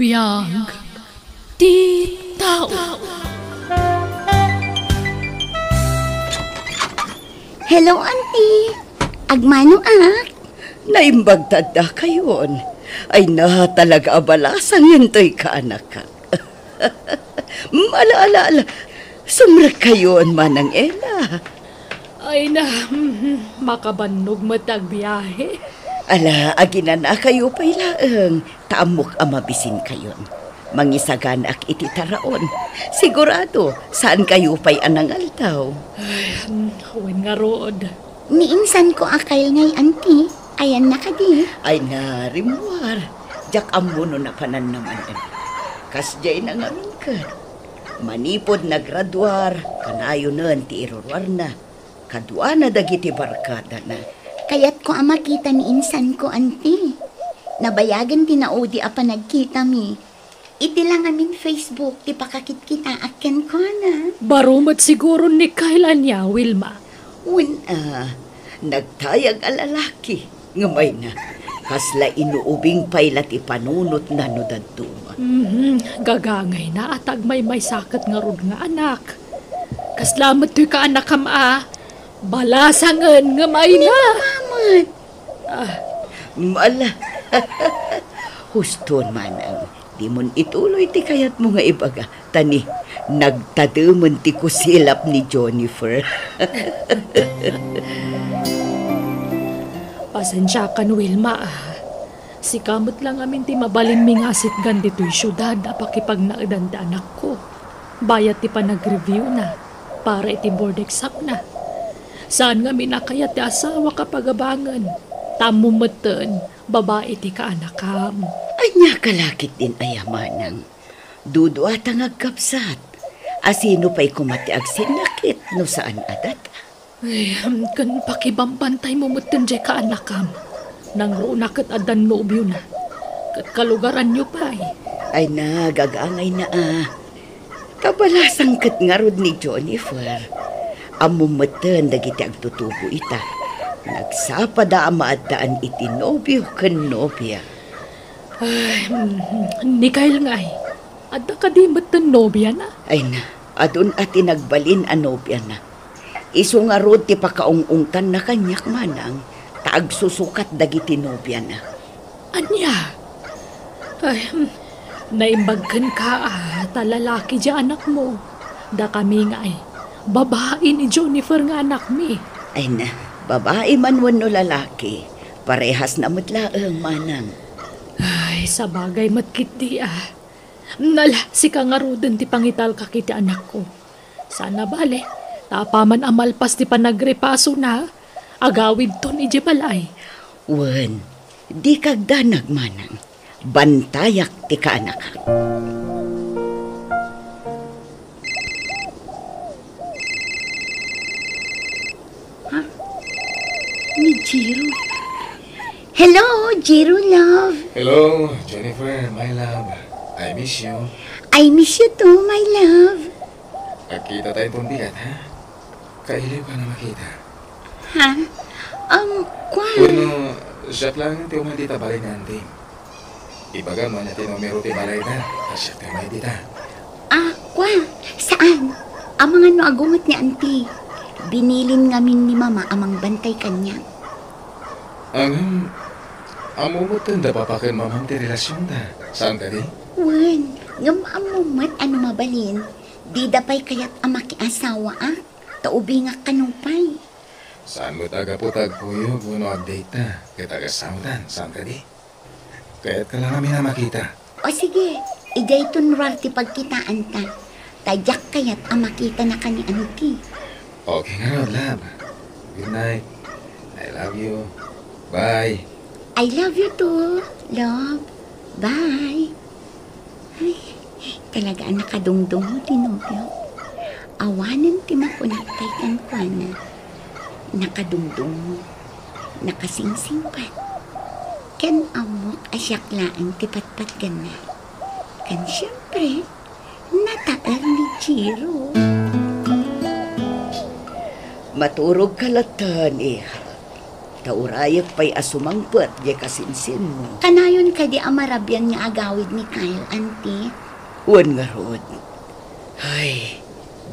biyag ti tao. Hello, auntie. Agmano Naimbagtad na kayon. Ay na talaga abalasan yun to'y kaanak ka. Malaala, sumrak kayon manang Ella. Ay na, makabanog matag biyahe. Ala, aginan na kayo pa'y laeng. Taamok amabisin kayon. Mangisaganak iti taraon. Sigurado, saan kayo pa'y anangal daw? Ay, huwin nga rood. Niinsan ko akay ngay, auntie. Ayan na ka di. Ay na, rimwar. Jak amuno na panan naman. Kasjay na ngamin ka. Manipod na graduar. Kanayo na ti irurwar na. Kadwa na dagiti barkada na. Kayat ko makita ni insan ko, auntie. Nabayagan tinaudi apa nagkita mi. Iti lang amin Facebook, ti pakakit kita aken ko na. Barumat siguro ni kailan niya, Wilma. Nagtayag alalaki. Ngamay na. Kasla inuubing pailat ipanunot na no daduma. Gagangay na at agmay may sakit nga rod nga anak. Kaslamat to'y ka anak kam balasangan nga may na. Mamat. Mala. Huston manang. Di mon ituloy ti kayat mo nga ibaga. Tani, nagtadaman ti kusilap ni Jennifer. Pasensya ka no, Wilma. Si kamot lang amin ti mabalin mi nga sitgan dito'y syudad apakipag naadan ti anak ko. Bayat ti pa nag-review na para iti board exam na. Saan nga minakayat ti asawa kapagabangan? Tamumatan, babae ti kaanakam. Anya kalakit din ayamanang. Dudo at ang agkapsat. Asino pa'y kumatiag sinakit no saan adat? Ay, kan pakibambantay mo mutin dyan kaanakam. Nang runakat adan nobyo na. Kat kalugaran nyo pa Ay na, gagangay na Kabalasang kat nga rod ni Jennifer. Amumatan dagiti agtutubo ita. Nagsapada amaadaan iti nobyo kan nobya. Ay, ni Kyle nga Adda ka di matan nobya na? Ay na, adun at inagbalin a nobya na. Isu nga rod ti pakaungungtan na kanyak manang. Taag susukat dagiti nobya na. Anya? Ay, naimbagkan ka talalaki di anak mo. Da kami nga babae ni Jennifer nga anak mi. Ay na, babae man wano lalaki. Parehas na matlaang manang. Ay, sa bagay matkit di Nala, si kangarudan ti pangital ka kiti anak ko. Sana bale, tapaman amalpas ti panagrepaso na. Agawid ton iji balay. Wen, di kagdanag manang. Bantayak ti kaanak. Ni Jiro. Hello, Jiro, love. Hello, Jennifer, my love. I miss you. I miss you too, my love. Nakita tayo pong bigat, ha? Kaili pa na makita. Ha? Kwan? Bueno, siya lang ti umaldita balay na anting. Ibaga mo natin numero ti balay na. Siya tayo may dita. Kwan? Saan? Ang mga noagungot ni auntie. Binilin ngamin ni mama amang bantay kanya. Amumutan da papakin mamam ti relasyon ta. Saan ka di? Wen, ngam amumat ano mabalin. Di dapay kayat amaki asawa Taubi nga kanupay. Saan mo taga-putag kuyo kung update ta? Kaya taga-saudan. Saan ka di? Kaya't ka lang kami na makita. O sige, ijay tunral ti pagkitaan ta. Tadyak kayat amakita na kani auntie. Okay nga, love. Good night. I love you. Bye. I love you too, love. Bye. Ay, talaga nakadungdung mo, tinobyo. Awanan ti makunatay kan kwa na. Nakadungdung mo. Nakasingsingpat. Kan amok asyaklaan ti patpat gana. Kan siyempre, nataar ni Jiro. Maturog kalatan, Taurayak pa'y asumangpet, di kasinsin mo. Kanayon ka di amarabyan nga agawid ni Kyle, auntie. Uwan nga rod. Ay,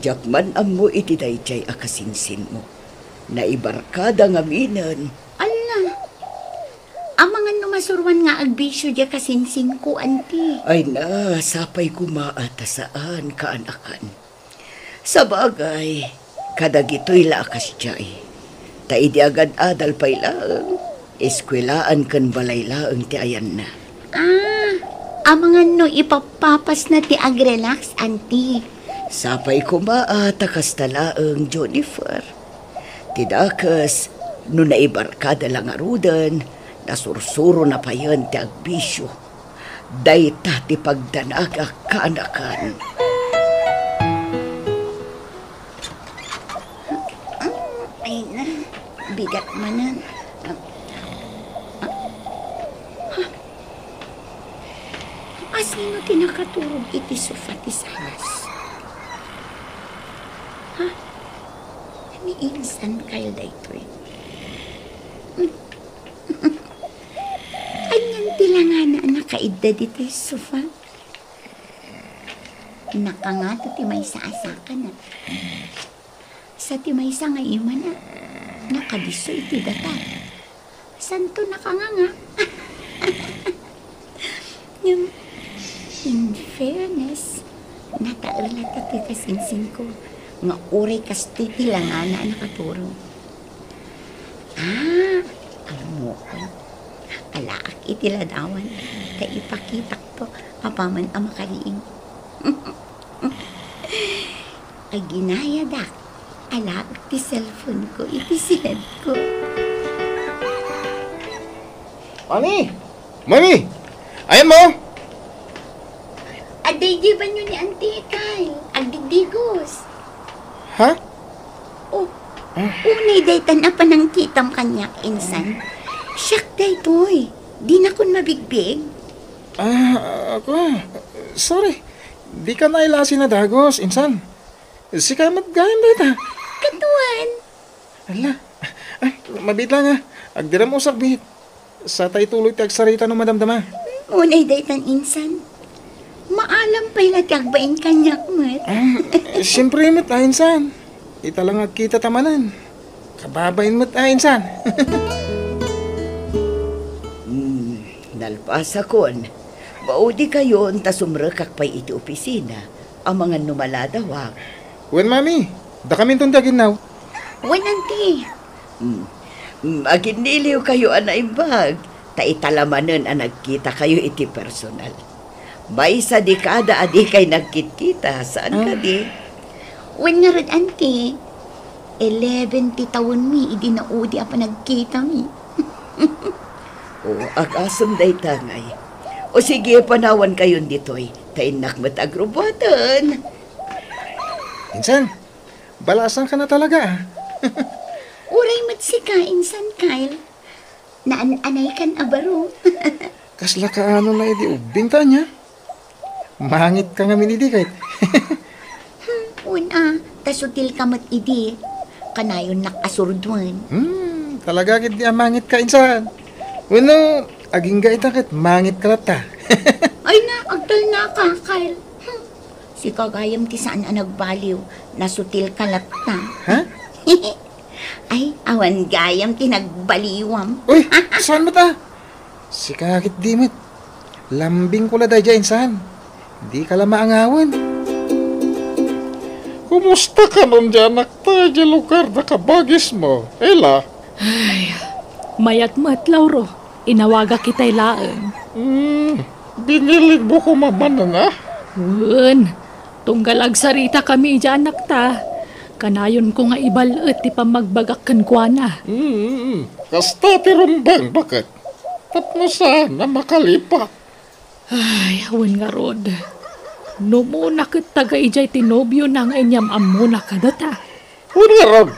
jakman mo iti dayjay akasinsin mo. Naibarkada nga minan. Ala, ang mga numasurwan nga agbisyo di kasinsin ko, auntie. Ay na, sapay kumaata saan kaanakan. Sa bagay, kadagito'y laakas jay. Taidi agad adal pa'y laang. Eskwelaan kan balay laang ti ayan na. Ang mga no ipapapas na ti agrelax, auntie. Sapay kumaata kas talaang Jennifer. Tidakas, no naibarkada lang arudan, nasursuro na pa yan ti agbisyo. Dayta ti pagdanaga kaanakan. Ay na, bigat manan. Asino tinakaturog iti sofa ti salas? Ha? Ni insan kayo daytoy. Anyan tilangana nakaidda dito sofa. Nakangato ti may saasaka na. Sa ti may sa nga ima na. Nakadiso iti data. Santo nakanganga. Yung in fairness, nataulat at kasinsin ko nga uray kasti tilangana nakaturo. Alam mo ko, alaak itiladawan, kaipakitak to, apaman ang makaliing. Ay ginayadak, alaak ti cellphone ko, iti sinad ko. Mami! Mami! Ayan mo! Aday di ba nyo ni Auntie Kyle? Agdigdigos. Ha? Oh, unay daytan na panangkitam kanyak, insan. Siyak daytoy. Di na kun mabigbig. Ako. Sorry. Di ka nailasin na dagos, insan. Si kamat gayam data. Katuan. Ala. Ay, mabit lang ha. Agdiram usak bit. Sa tay tuloy ti agsarita no madamdama. Unay daytan, insan. Maalam pa'y latagbain kanyak, mat. Siyempre mat insan. Ita lang agkita tamanan. Kababain mat insan. Nalpasa kon. Maudi kayo ta sumrekak pa'y iti opisina. Ang mga numaladawak. Wen mami. Da kami tundagin now. Wan, Auntie. Aginiliw kayo anaibag. Taitalamanan ang nagkita kayo iti personal. May sa dekada adi kay nagkit-kita. Saan ka di? Wan nga rin, Auntie. 11 ti taon mi, idi na udi apa nagkita mi. O, akasam day tangay. O sige, panawan kayon ditoy. Tainak matagrubatan. Insan, balasan ka na talaga. Uray mat si ka, insan Kyle. Naan-anay kan abaro. Kasla ka ano na idi ubinta niya. Mangit ka nga minidi kahit. Una, tasutil ka mat idi. Kanayon nakasurduan. Talaga kit di mangit ka insan. Bueno, aging ga itakit mangit ka lata. Ay na, agdal na ka, Kyle. Si kagayam ti saan ang nagbaliw. Nasutil ka latta. Ha? Ay, awan gayam ti nagbaliwam. Uy, saan mo ta? Si kakit di mit. Lambing ko la daya insan. Di ka lang maangawan. Kumusta ka nun dyan, nakta, dyan lugar na kabagis mo? Ela? Mayat mat, Lauro. Inawaga kita'y laang. Binilig mo ko mamanan, ah? Wen, tunggal agsarita kami dyan, nakta. Kanayon ko nga ibalat ti pamagbagak kan kwa na. Kasta tirumbang, bakit? Tapno sana makalipa. Ay, awan nga rod. No muna kat taga ijay tinobyo ng inyam amuna kadata. Wala ron.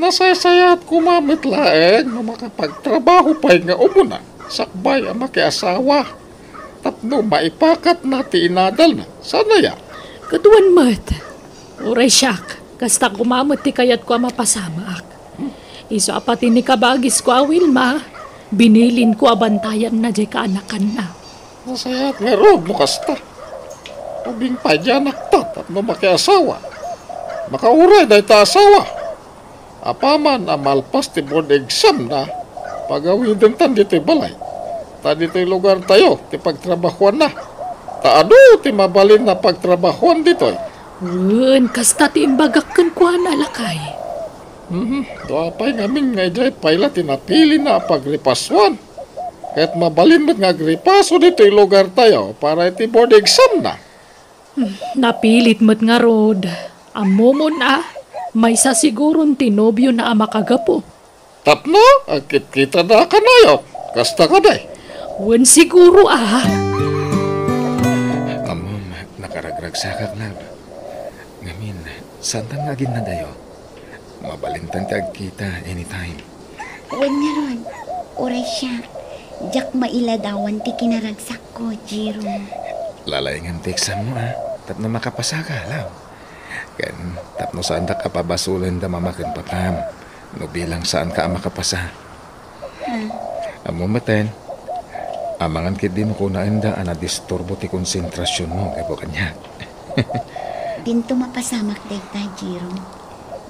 Nasasaya at kumamit laeng na makapagtrabaho pa'y nga umuna. Sakbay ang makiasawa. Tapno maipakat na tinadal na. Sana ya? Katuan mat. Uray siyak. Kasta kumamot ti kayat ko mapasama ak. Iso apati ni kabagis ko awil ma. Binilin ko abantayan na jay kaanakan na. Nasayat nga ro, bukas ta. Ubing pa dyan naktat at no makiasawa. Makauray dahi ta asawa. Apaman amalpas ti board exam na. Pagawin din tan dito'y balay. Ta dito'y lugar tayo, ti pagtrabahuan na. Ta ano, ti mabalin na pagtrabahuan dito'y. Kasta ti imbagak kan kuha na lakay. Doa pa'y ngamin nga dyan, pa'yla tinapili na pagripaswan. Kahit mabalin mo't nga gripaso dito'y lugar tayo para iti board exam na. Napilit mo't nga rod. Amo mo na, may sasigurong tinobyo na amakagapo. Tapno, agkit kita na kanayo. Kasta ka day. Siguro Amom, nakaragragsakak na. Ngamin, saan nga gin na dayo? Mabalintan ti agkita anytime. Wan nga ron. Oray siya. Jak mailadawan ti kinaragsak ko, Jiro. Lalayangan ti exam mo Tapno makapasa ka, law. Kan, tapno saan da kapabasulan da mamakin papam. No bilang saan ka makapasa. Amumaten, amangan kit di mo kunain da disturbo ti konsentrasyon mo kay kanya. Dinto mapasamak dayta, Jiro.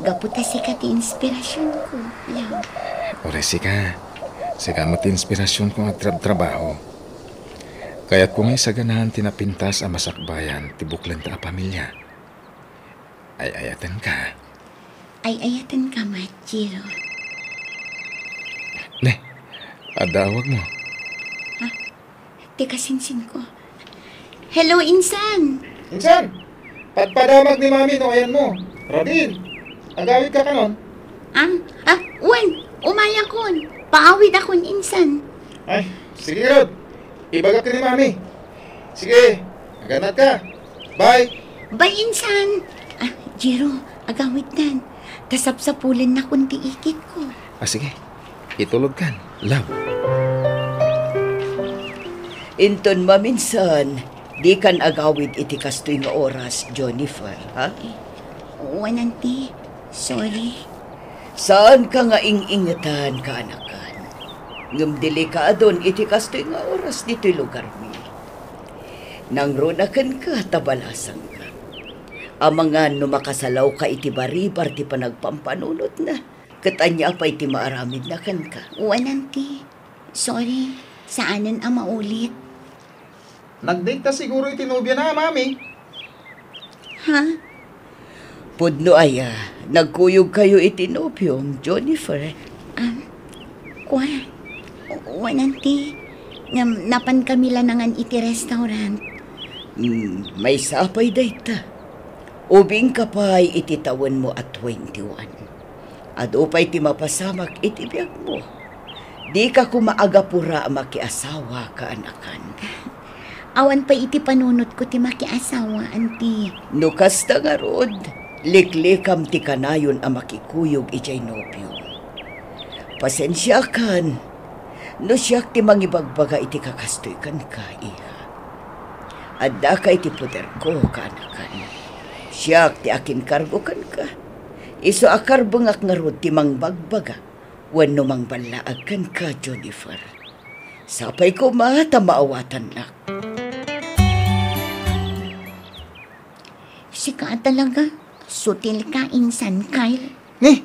Gaputa sika ti inspirasyon ko, yaw. Oresi ka. Sika mo ti inspirasyon ko at trabaho. Kaya't kung may saganahan tinapintas ang masakbayan, tibuklan ta a pamilya. Ay ayatan ka. Ay ayatan ka, Jiro. Le, adawag mo. Teka, sinsin ko. Hello, Insan! Insan, padamag ni Mami no ayan mo. Rodin, agawid ka kanon. Wan! Umaya kon! Paawid akon, Insan. Ay, sige Rod. Ibagak ka ni Mami. Sige, aganat ka. Bye. Bye, Insan! Jiro, agawid tan. Kasapsapulan na kundi ikit ko. Sige, itulog kan. Love. Inton maminsan, di kan agawid iti kastoy nga oras, Jennifer, ha? Wananti, sorry. Saan ka nga ingingatan ka, anakan? Ngam delikadon iti kastoy nga oras dito'y lugar mi. Nang runakan ka, tabalasan ka. Amangan no makasalaw ka iti baribar ti panagpampanunot na. Katanya pa iti maaramid na kan ka. Wananti, sorry. Saanan ang maulit? Nag-date ta siguro itinubya na, Mami. Ha? Pudno aya, nagkuyog kayo itinopyong, Jennifer. Kwa? Wananti. Napan kami lanangan iti restaurant. May sapay dayta. Ubing kapay iti taon mo at 21. At upay ti mapasamak iti biyag mo. Di ka kumaagapura makiasawa ka, anakan. Awan pa iti panunot ko ti makiasawa, anti. Nukas ta nga rod, liklikam ti kanayon a makikuyog ijay nobyo. Pasensya kan, no siyak ti mangibagbaga iti kakastoy kan ka, iha. Adda ka iti puder ko, kanakan. Siyak ti akin kargo kan ka. Iso akar bangak nga rod ti mangbagbaga. Wano mang balaag kan ka, Jennifer. Sapay ko mata maawatan na. Sika talaga. Sutil ka, Insan, Kyle. Ni,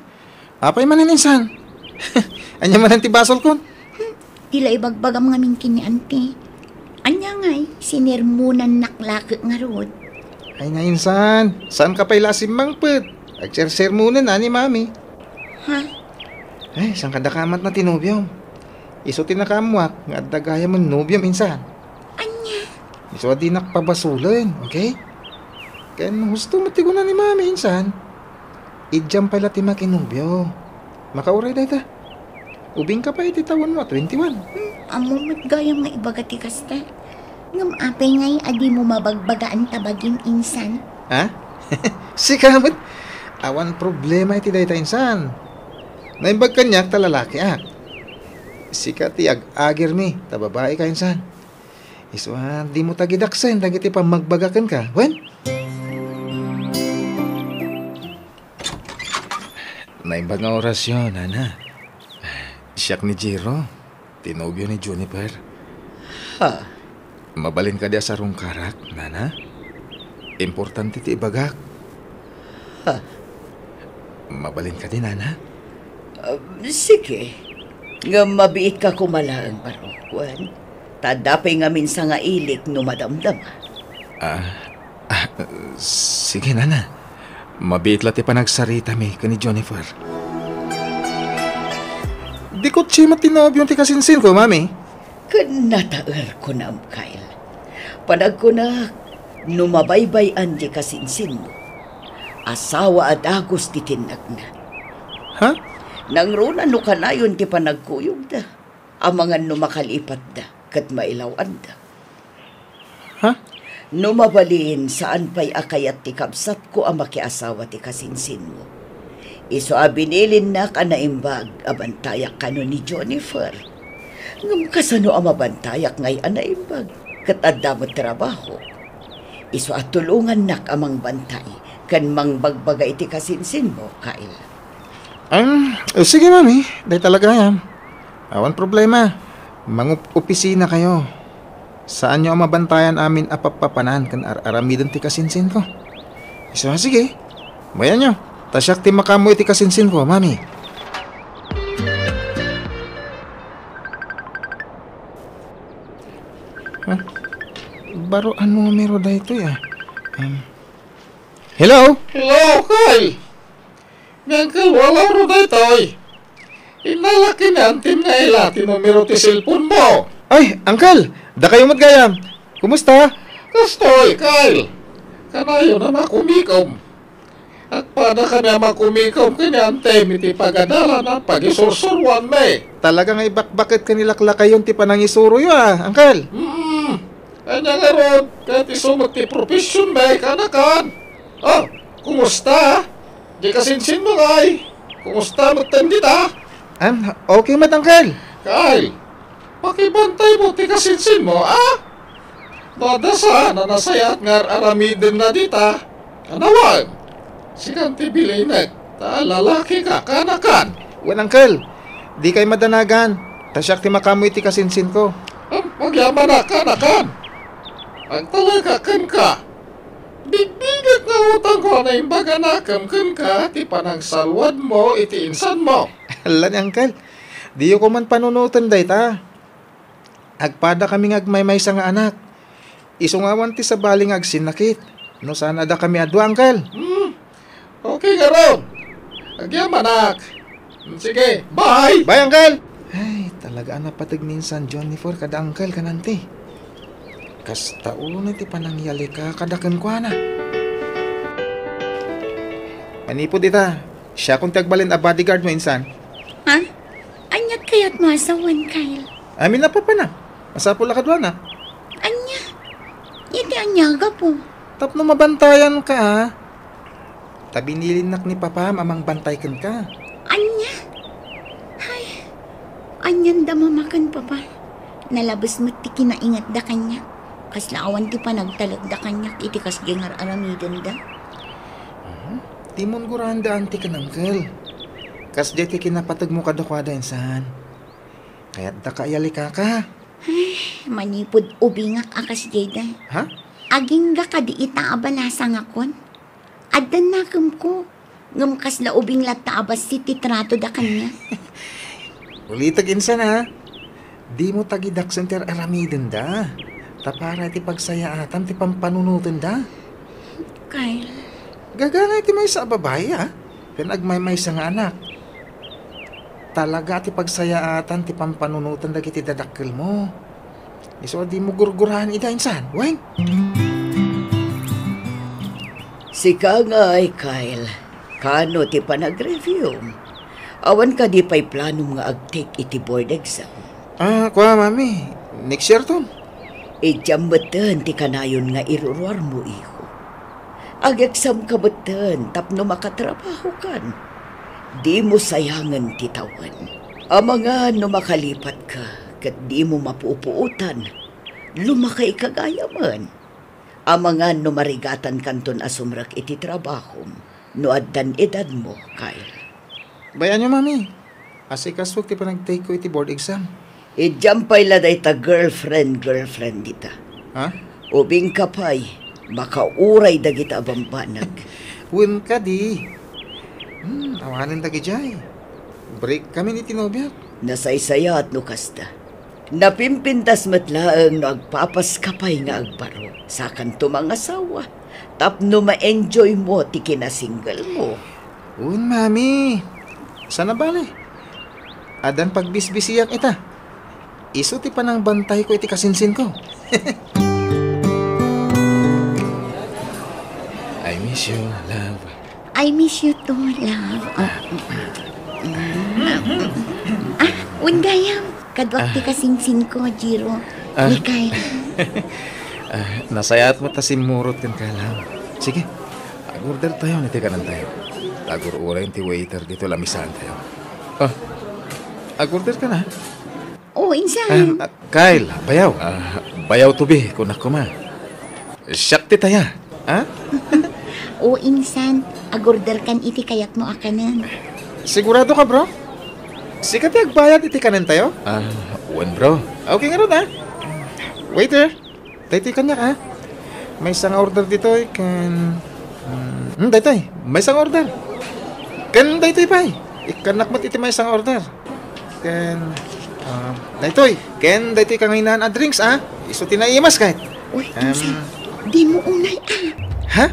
apay man Insan. Anya man ang tibasol kon. Tila ibagbagam nga mingkin ni anti. Anya nga'y sinirmunan naklakit nga rod. Ay nga Insan, saan ka pa'y lasim mangpet? Agserser muna na ni Mami. Ha? Ay, saan kadakamat na tinubyom? Iso tinakamwak, nga dagaya man nubyom Insan. Anya? Iso di nakpabasulan, okay? Kaya gusto matigunan ni Mami Insan. Idyam pala ti makinubyo. Makauray dahi ta. Ubing ka pa iti tawon mo, 21. Amo mo't gayam nga ibagati kasta. Ngam apay nga'y adi mo mabagbagaan tabagin, Insan. Ha? Sikamot. Awan problema iti dahi ta Insan. Naimbag kanyak talalaki Sika ti ag-agir mi, tababae ka Insan. Iswa, di mo tagidaksen, dagiti pa magbagakan ka. Wen? Naimbag nga orasyon, Nana. Siyak ni Jiro. Tinobyo ni Juniper. Ha? Mabalin ka dia sa rungkarak, Nana. Importante ti ibagak. Ha? Mabalin ka din, Nana. Sige. Nga mabiit ka kumalaan, Barokwan. Tadapay nga minsan nga ilik no madamdam. Sige, Nana. Mabiit lati pa nagsarita mi ka ni Juniper. Di ko siya matinobyo ti kasinsin ko, mami. Kanataer ko na, Kyle. Panag ko na numabaybayan di kasinsin mo. Asawa at agos ti tinag na. Ha? Nang runa no kanayon ti panagkuyog da. Amangan no makalipat da, kat mailawan da. Ha? No mabalin saan pa'y akayat ti kabsat ko ang makiasawa ti kasinsin mo. Iso abinilin na ka na imbag abantayak ka no ni Juniper. Ngam kasano ang mabantayak ngay na imbag kat adda mo trabaho. Iso at tulungan nak amang bantay kan mang bagbagay ti kasinsin mo, Kyle. Sige, mami. Dahil talaga yan. Awan problema. Opisina kayo. Saan nyo ang mabantayan amin apapapanan kan aramidon ti kasinsin ko? So, sige. Bayan nyo. Tasyak ti makamoy ti kasinsin ko, mami. Baro ano numero da ito ya? Hello? Hello, Kyle. Ngangkal, wala ro daytoy. Inalaki na antin nga ilati numero ti cellphone mo. Ay, Uncle! Da kayo matgayam. Kumusta? Kastoy, Kyle. Kanayo na makumikom. At pada ka na makumikom kanyante miti pagadala na pagisursurwan me. Talaga nga ibakbakit kanilakla kayon ti panangisuro yo Uncle. Kanya nga ron, kaya ti sumot ti profesyon me kanakan. Oh, kumusta? Di kasinsin mo ngay. Kumusta matandit Okay mat, Uncle. Kyle, pakibantay mo ti kasinsin mo, Madasa na nasayat ngar aramidin na dita. Kanawag, sikan ti bilinet, ta lalaki ka kanakan. Wan, Uncle. Di kay madanagan. Tasyak ti makamoy ti kasinsin ko. Magyaman na kanakan. Pagtalakakan ka. Bigbigat na utang ko na imbaga nakamkan ka, ti panang salwad mo, iti insan mo. Hala ni Uncle. Di ko man panunutan day ta. Agpada kami ngagmaymay sa nga anak. Isungawan ti sa baling agsinakit. No sana da kami adwa, Uncle. Okay ka ron. Agyaman anak. Sige, bye! Bye, Uncle! Ay, talaga na patig minsan, Juniper, kada Uncle kanante. Kasta ulo na ti panangyali ka, kadakan ko na. Manipod ita, siya kung tagbalin a bodyguard mo insan. Ha? Anyat kaya't masawan, Kyle. Amin na pa na. Masapul na kadwa na. Anya? Iti anyaga po. Tapno mabantayan ka, ha? Tabinilinak ni Papa, amang bantay kan ka. Anya? Ay, anyan da mamakan pa ba? Nalabas mo ti kinaingat da kanya. Kaslaawan ti panagtalag da kanya, iti kas gengar aramidon da. Timon guranda anti ka, Uncle. Kas di ti kinapatag mo kadakwada insan. Kaya't da kaayali ka. Manipod ubingak akas jayda. Ha? Aging ga kadi ita abanasa nga kon. Adan nakam ko. Ngam kasla ubing lata abas si titrato da kanya. Ulitag insan, ha? Di mo tagidak center aramidon da. Tapara ti pagsayaatam ti pampanunutan da. Kyle. Gagana ti may sa babae, ha? Pinagmaymay sa nga anak. Talaga ti pagsayaatan ti pampanunutan dagiti dadakkel mo. Iso di mo gurgurahan ida insan, weng. Sika nga ay, Kyle. Kano ti panag-review? Awan ka di pa'y plano nga ag-take iti board exam. Kuha, mami. Next year to. Ijam batan ti kanayon nga iruruar mo, iho. Ag-exam ka batan, tapno makatrabaho kan. Di mo sayangan ti tawan. Amanga no makalipat ka, kat di mo mapupuutan. Lumakay kagayaman. Amanga no marigatan kanton asumrak iti trabahom, no addan edad mo, Kyle. Bayan nyo, mami. Asikaswag ti pa nag-take ko iti board exam. Ijampay la day ta girlfriend dita. Ha? Ubing kapay, makauray dagita abambanag. Win ka di. Awanan tagi jay. Break kami ni tinobyak. Nasaysaya at nukasta. Napimpintas matlaang no agpapaskapay nga agbaro sa kanto mga asawa. Tapno ma-enjoy mo ti kinasingle mo. Un, mami. Sana bale. Adan pagbisbisiyak ita. Iso ti pa ng bantay ko iti kasinsin ko. I miss you, love. I miss you too, love. Undayam. Kadwak ti kasingsin ko, Jiro. Mikay. Nasayat mo ta simurot kan kalam. Sige, agorder tayo, niti kanan tayo. Agur-uray ti waiter dito, lamisan tayo. Agorder ka na. Oo, insan. Kyle, bayaw. Bayaw tubi, kunak ko ma. Siyak ti taya. Ha? Oo, insan. Agorder kan iti kayat mo akanan. Sigurado ka, bro? Sikat agbayad iti kanan tayo? Uwan bro. Okay nga ron, ha? Waiter, daytoy kanyak, ha? May isang order dito, kan... daytoy, may isang order. Kan daytoy pa, ikanak mat iti may isang order. Kan... daytoy, ken daytoy kanginan a drinks, ha? Iso tinaimas kahit. Uy, insan. Di mo unay, Ha?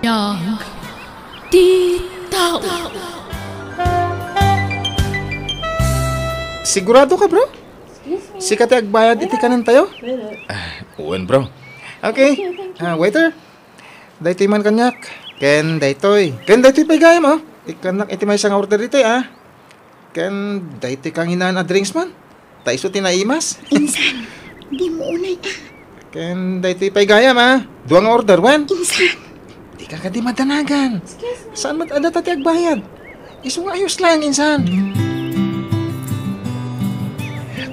Yang titaw. Sigurado ka, bro? Sikat agbayad iti kanan tayo? Uwan bro. Okay. Waiter. Daytoy man kanyak. Ken daytoy. Ken daytoy pa'y gayam, oh. Ikanak iti may isang order dito, ah. Ken daytoy kang hinaan a drinks man. Taiso tinaimas. insan. Di mo unay, Ken daytoy pa'y gayam, ah. Duang order, wen. Insan. Di ka di madanagan. Saan mat ada tati agbayad? Iso nga ayos lang, insan.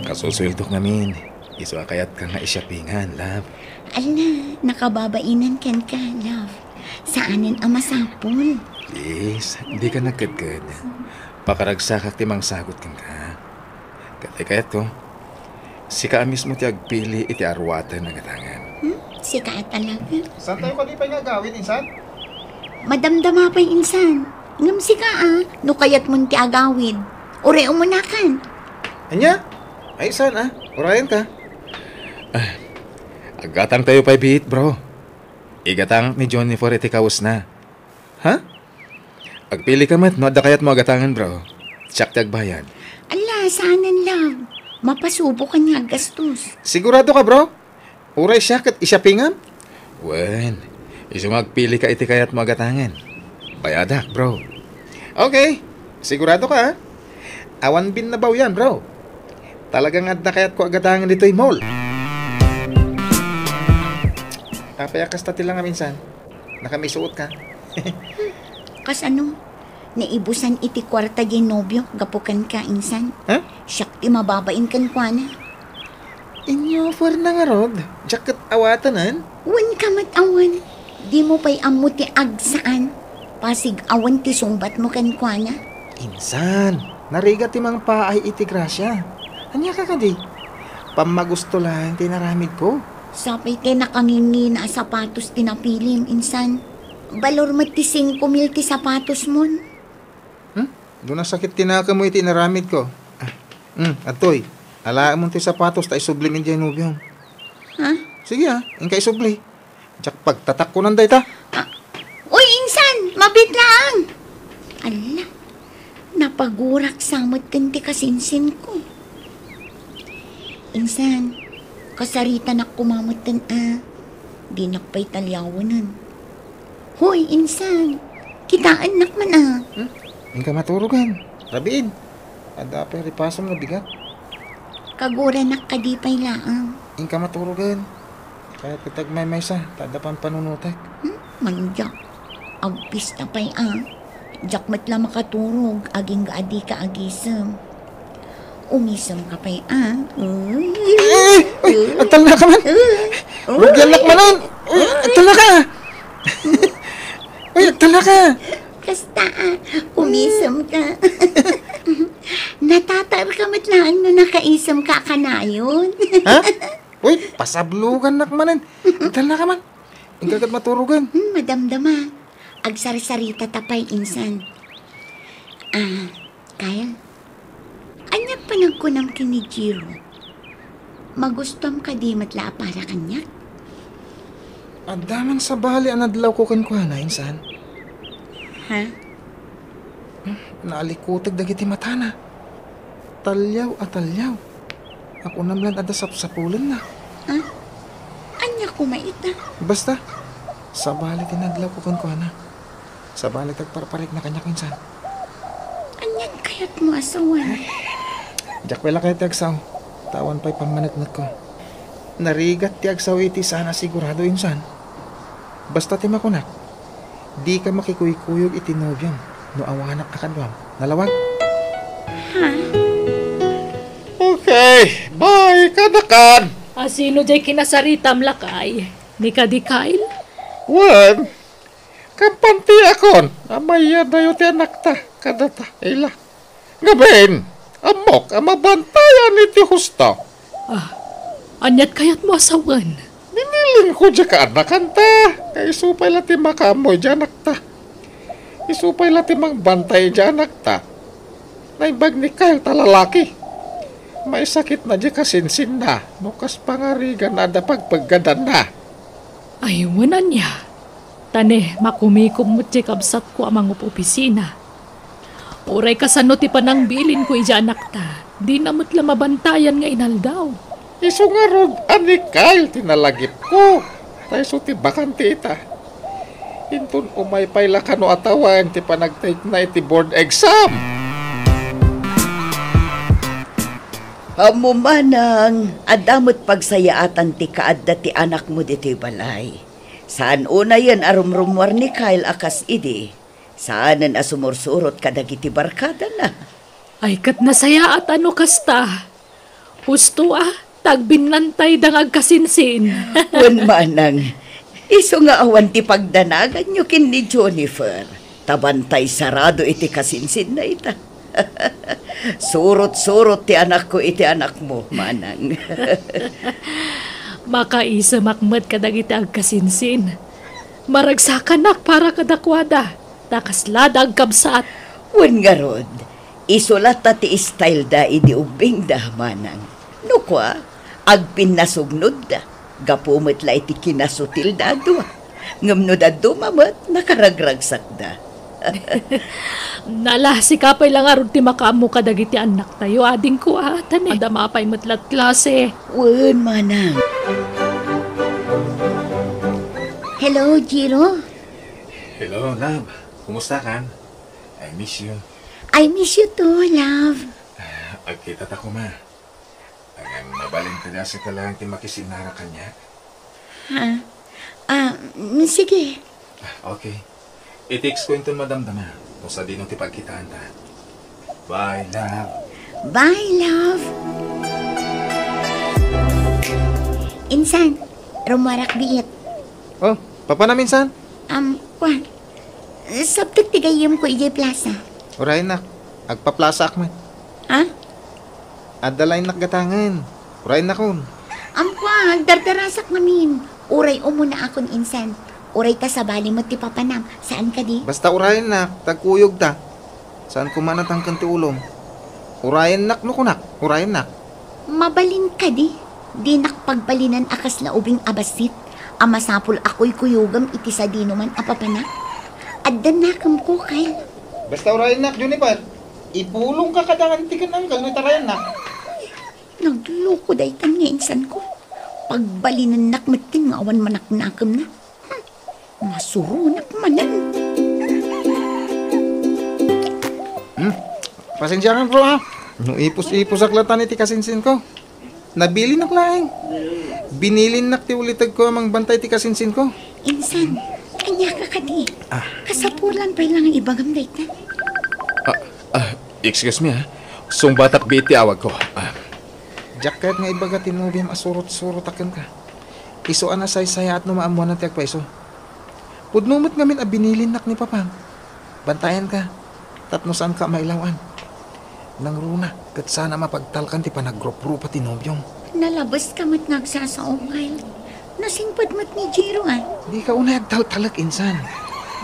Kasusweldo ngamin. Iso kayat ka nga isyapingan, love. Ala, nakababainan kan ka, love. Saanin ang masapol? Please, hindi ka nagkadkad. Pakaragsakak timang sagot kang ka. Kayat ko, si ka mismo ti agpili iti arwatan ng atangan. Si ka talaga. Saan tayo ka di pa'y nga gawin, insan? Madamdama pa'y insan. Ngam si ka, no kayat mo ti agawid. Ure umunakan. Anya? Ay, saan, Orayan ka. Agatang tayo pa'y bihit, bro. Igatang ni Jennifer iti kawas na. Ha? Agpili ka mat, no adda kayat mo agatangan, bro. Tsak ti agbayad. Ala, saanan, love. Mapasubo ka nga gastos. Sigurado ka, bro? Uray siya kat isyapingan? Wen, iso magpili ka iti kayat mo agatangan. Bayadak, bro. Okay. Sigurado ka, ha? Awan bin na baw yan, bro. Talagang adna kayat ko agatangan dito'y mall. Papayakas tati lang nga minsan. Nakamisuot ka. Kas ano, naibusan iti kwarta di nobyo, gapukan ka, insan. Ha? Siyak ti mababain kan kwa na. Inyo for na nga rod. Jacket awatanan. Wan ka mat-awan. Di mo pa'y amo ti agsaan. Pasig awan ti sumbat mo kan kwa na. Insan. Nariga ti mang paay iti grasya. Anya ka di? Pamagusto lang tinaramid ko. Sapay kay nakangingi na sapatos tinapilim, insan. Balor mat ti 5,000 ti sapatos mon. Doon na sakit tinaka mo iti naramid ko. Atoy. Alaan mo ti sapatos ta isublimin dyan nubyong. Ha? Sige ingka isubli. Tsak pagtatak ko nanday ta. Uy, insan! Mabit lang! Ala, napagurak samot kanti kasinsin ko. Insan, kasarita na kumamot kan di nakpay talyawanan. Hoy, insan, kitaan nak man Ingka maturugan. Rabiin. Adapay ripasam na bigat. Kagura nak kadipay laang. Ingka maturugan. Kaya kitag may maysa. Tadapan panunutak. Manjak, agpis na pay Jak matla makaturog, aging gaadi ka agisem. Umisom ka pa Uy. Uy, agtal na ka man. Huwag yan nakmanon. Uy, agtal na ka. Uy, agtal na ka. Kasta, umisom ka. Natatar ka matlaan no nakaisam ka kanayon. Ha? Uy, pasablugan nakmanan. Agtal na ka man. Ang kagat maturugan. Madamdama. Agsari-sarita tapay insan. Kyle, anyak pa nagkunam kini Jiro. Magustom ka di matla para kanyak. Adaman sa bali ang nadlaw ko kankuha na, insan. Ha? Naalikutag dagiti matana. Talyaw at talyaw. Ako namlan ada sapsapulan na. Anyak ko maita. Basta, sa bali tinadlaw ko kankuha na. Sa bali tagparparik na kanyak, insan. Anyak kayat mo asawan. Diyak pala kayo tiagsaw. Tawan pa'y pamanatnat ko. Narigat tiagsaw iti sana sigurado, insan. Basta timakunak. Di ka makikuykuyog iti nobyam. No awanak akadwam. Nalawag? Okay, bye kadakan. Sino jay kinasaritam lakay? Ni ka di Kyle? Wan, kampanti akon. Amaya na yun ti anak ta. Kadata, ila. Ngaben, amok, amabantayan iti husto. Anyat kayat mo asawan. Niniling ko dya ka anakan ta. Kaya isupay lati makamoy dya anak ta. Isupay lati mang bantay dya anak ta. Naibag ni Kyle talalaki. May sakit na dya kasinsin na. Nukas pangarigan na da pagpaggadan na. Aywanan niya. Tane, makumikom mo ti kabsat ko amang opisina. Uray kasano ti panang bilin ko ija anak ta. Di namot la mabantayan nga inaldaw. Iso nga rod, ani Kyle, tinalagip ko. Tayo so ti bakante ita. Intun umay payla kano atawan ti panagtake na iti board exam. Amo manang, adamot pagsayaatan ti kaadda ti anak mo dito'y balay. Saan una yan arumrumwar ni Kyle akas idi? Saanan asumursurot kadagiti barkada na? Ay kat nasaya at ano kasta. Husto tagbinlantay dangag kasinsin. Wan manang, iso nga awan ti pagdanagan nyo kin ni Jennifer. Tabantay sarado iti kasinsin na ita. Surot-surot ti anak ko iti anak mo, manang. Makaisa makmat kadagiti agkasinsin. Maragsakanak para kadakwada. Takaslada agkabsat. Wan nga rod, isulat ta ti style da idi ubing da, manang. No kwa, agpinasugnod da. Gapumot la iti kinasutil da adwa. Ngamno da dumamat, nakaragragsak da. Nala, si kapay lang arod ti makamu kadagiti anak tayo. Ading ko tane. Adama pa'y matlat klase. Wan, manang. Hello, Jiro. Hello, love. Kumusta kan? I miss you. I miss you too, love. Agkita ta ko ma. Ang mabalin ka na sa talang ti makisinara kanya. Sige. Okay. I-text ko yung madamdama. Kung sa dinong ti pagkitaan ta. Bye, love. Bye, love. Insan, rumarak biit. Oh, papa na minsan. Kwan. Sabtag tigayim ko ijay plaza. Uray nak, agpaplasa akman. Ha? Adalay nak gatangan. Uray na kun. Kwan, dardarasak namin. Uray umuna akon insan. Uray ta sa bali mo ti papanam. Saan ka di? Basta urayan nak, tagkuyog ta. Saan kumanat ang kanti ulom? Urayan nak no kunak, urayan nak. Mabalin ka di. Di nakpagbalinan akas la ubing abasit. Amasapol ako'y kuyugam iti sa di naman apapana. Addan nakam ko, Kyle. Basta urayan nak, Juniper. Ipulong ka kadangan ti kananggal no tarayan nak. Nagloko day tan nga insan ko. Pagbalinan nakmatin nga awan manaknakam na. Masurunak manan. Pasensya ka bro ha. No ipos-ipos aklatan iti kasinsin ko. Nabili nak laeng. Binilin nak ti ulitag ko amang bantay ti kasinsin ko. Insan, kanya ka kadi. Kasapulan pa lang ang ibagam day tan. Excuse me ha. Sungbatak biti awag ko. Jack kahit nga ibaga tinubiam asurot-surot akin ka. Iso ana say-saya at numaamuan na tiyak paiso. Pudnumot ngamin abinilin nak ni Papang. Bantayan ka. Tapno saan ka mailawan. Nang runa, kat sana mapagtalkan ti panagrup-rupa tinubyong. Nalabas ka mat nagsasaungay. Nasingpad mat ni Jiro ah. Di ka una agtal-talak insan.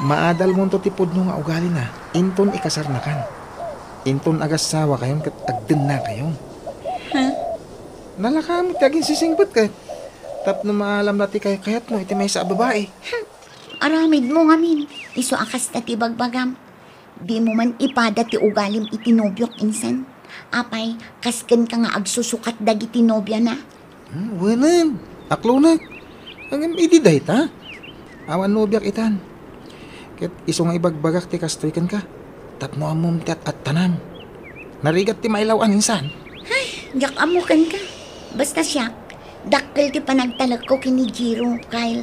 Maadal mo to ti pudno nga ugali na. Inton ikasar na kan. Inton agasawa kayon kat agden na kayon. Ha? Nalakamit kagin sisingpad ka. Tapno maalam na ti kayat mo iti may sa babae. Aramid mo ngamin. Iso akas na ti bagbagam. Di mo man ipada ti ugalim itinobyok insan. Apay, kasken ka nga agsusukat dagi tinobya na. Wanan. Aklo na. Ang ididay ta. Awan nobyak itan. Ket iso nga ibagbagak ti kastoy kan ka. Tapno amom ti at tanam. Narigat ti mailawan insan. Yak amukan ka. Basta siya, dakkel ti panagtalag ko kini Jiro, Kyle.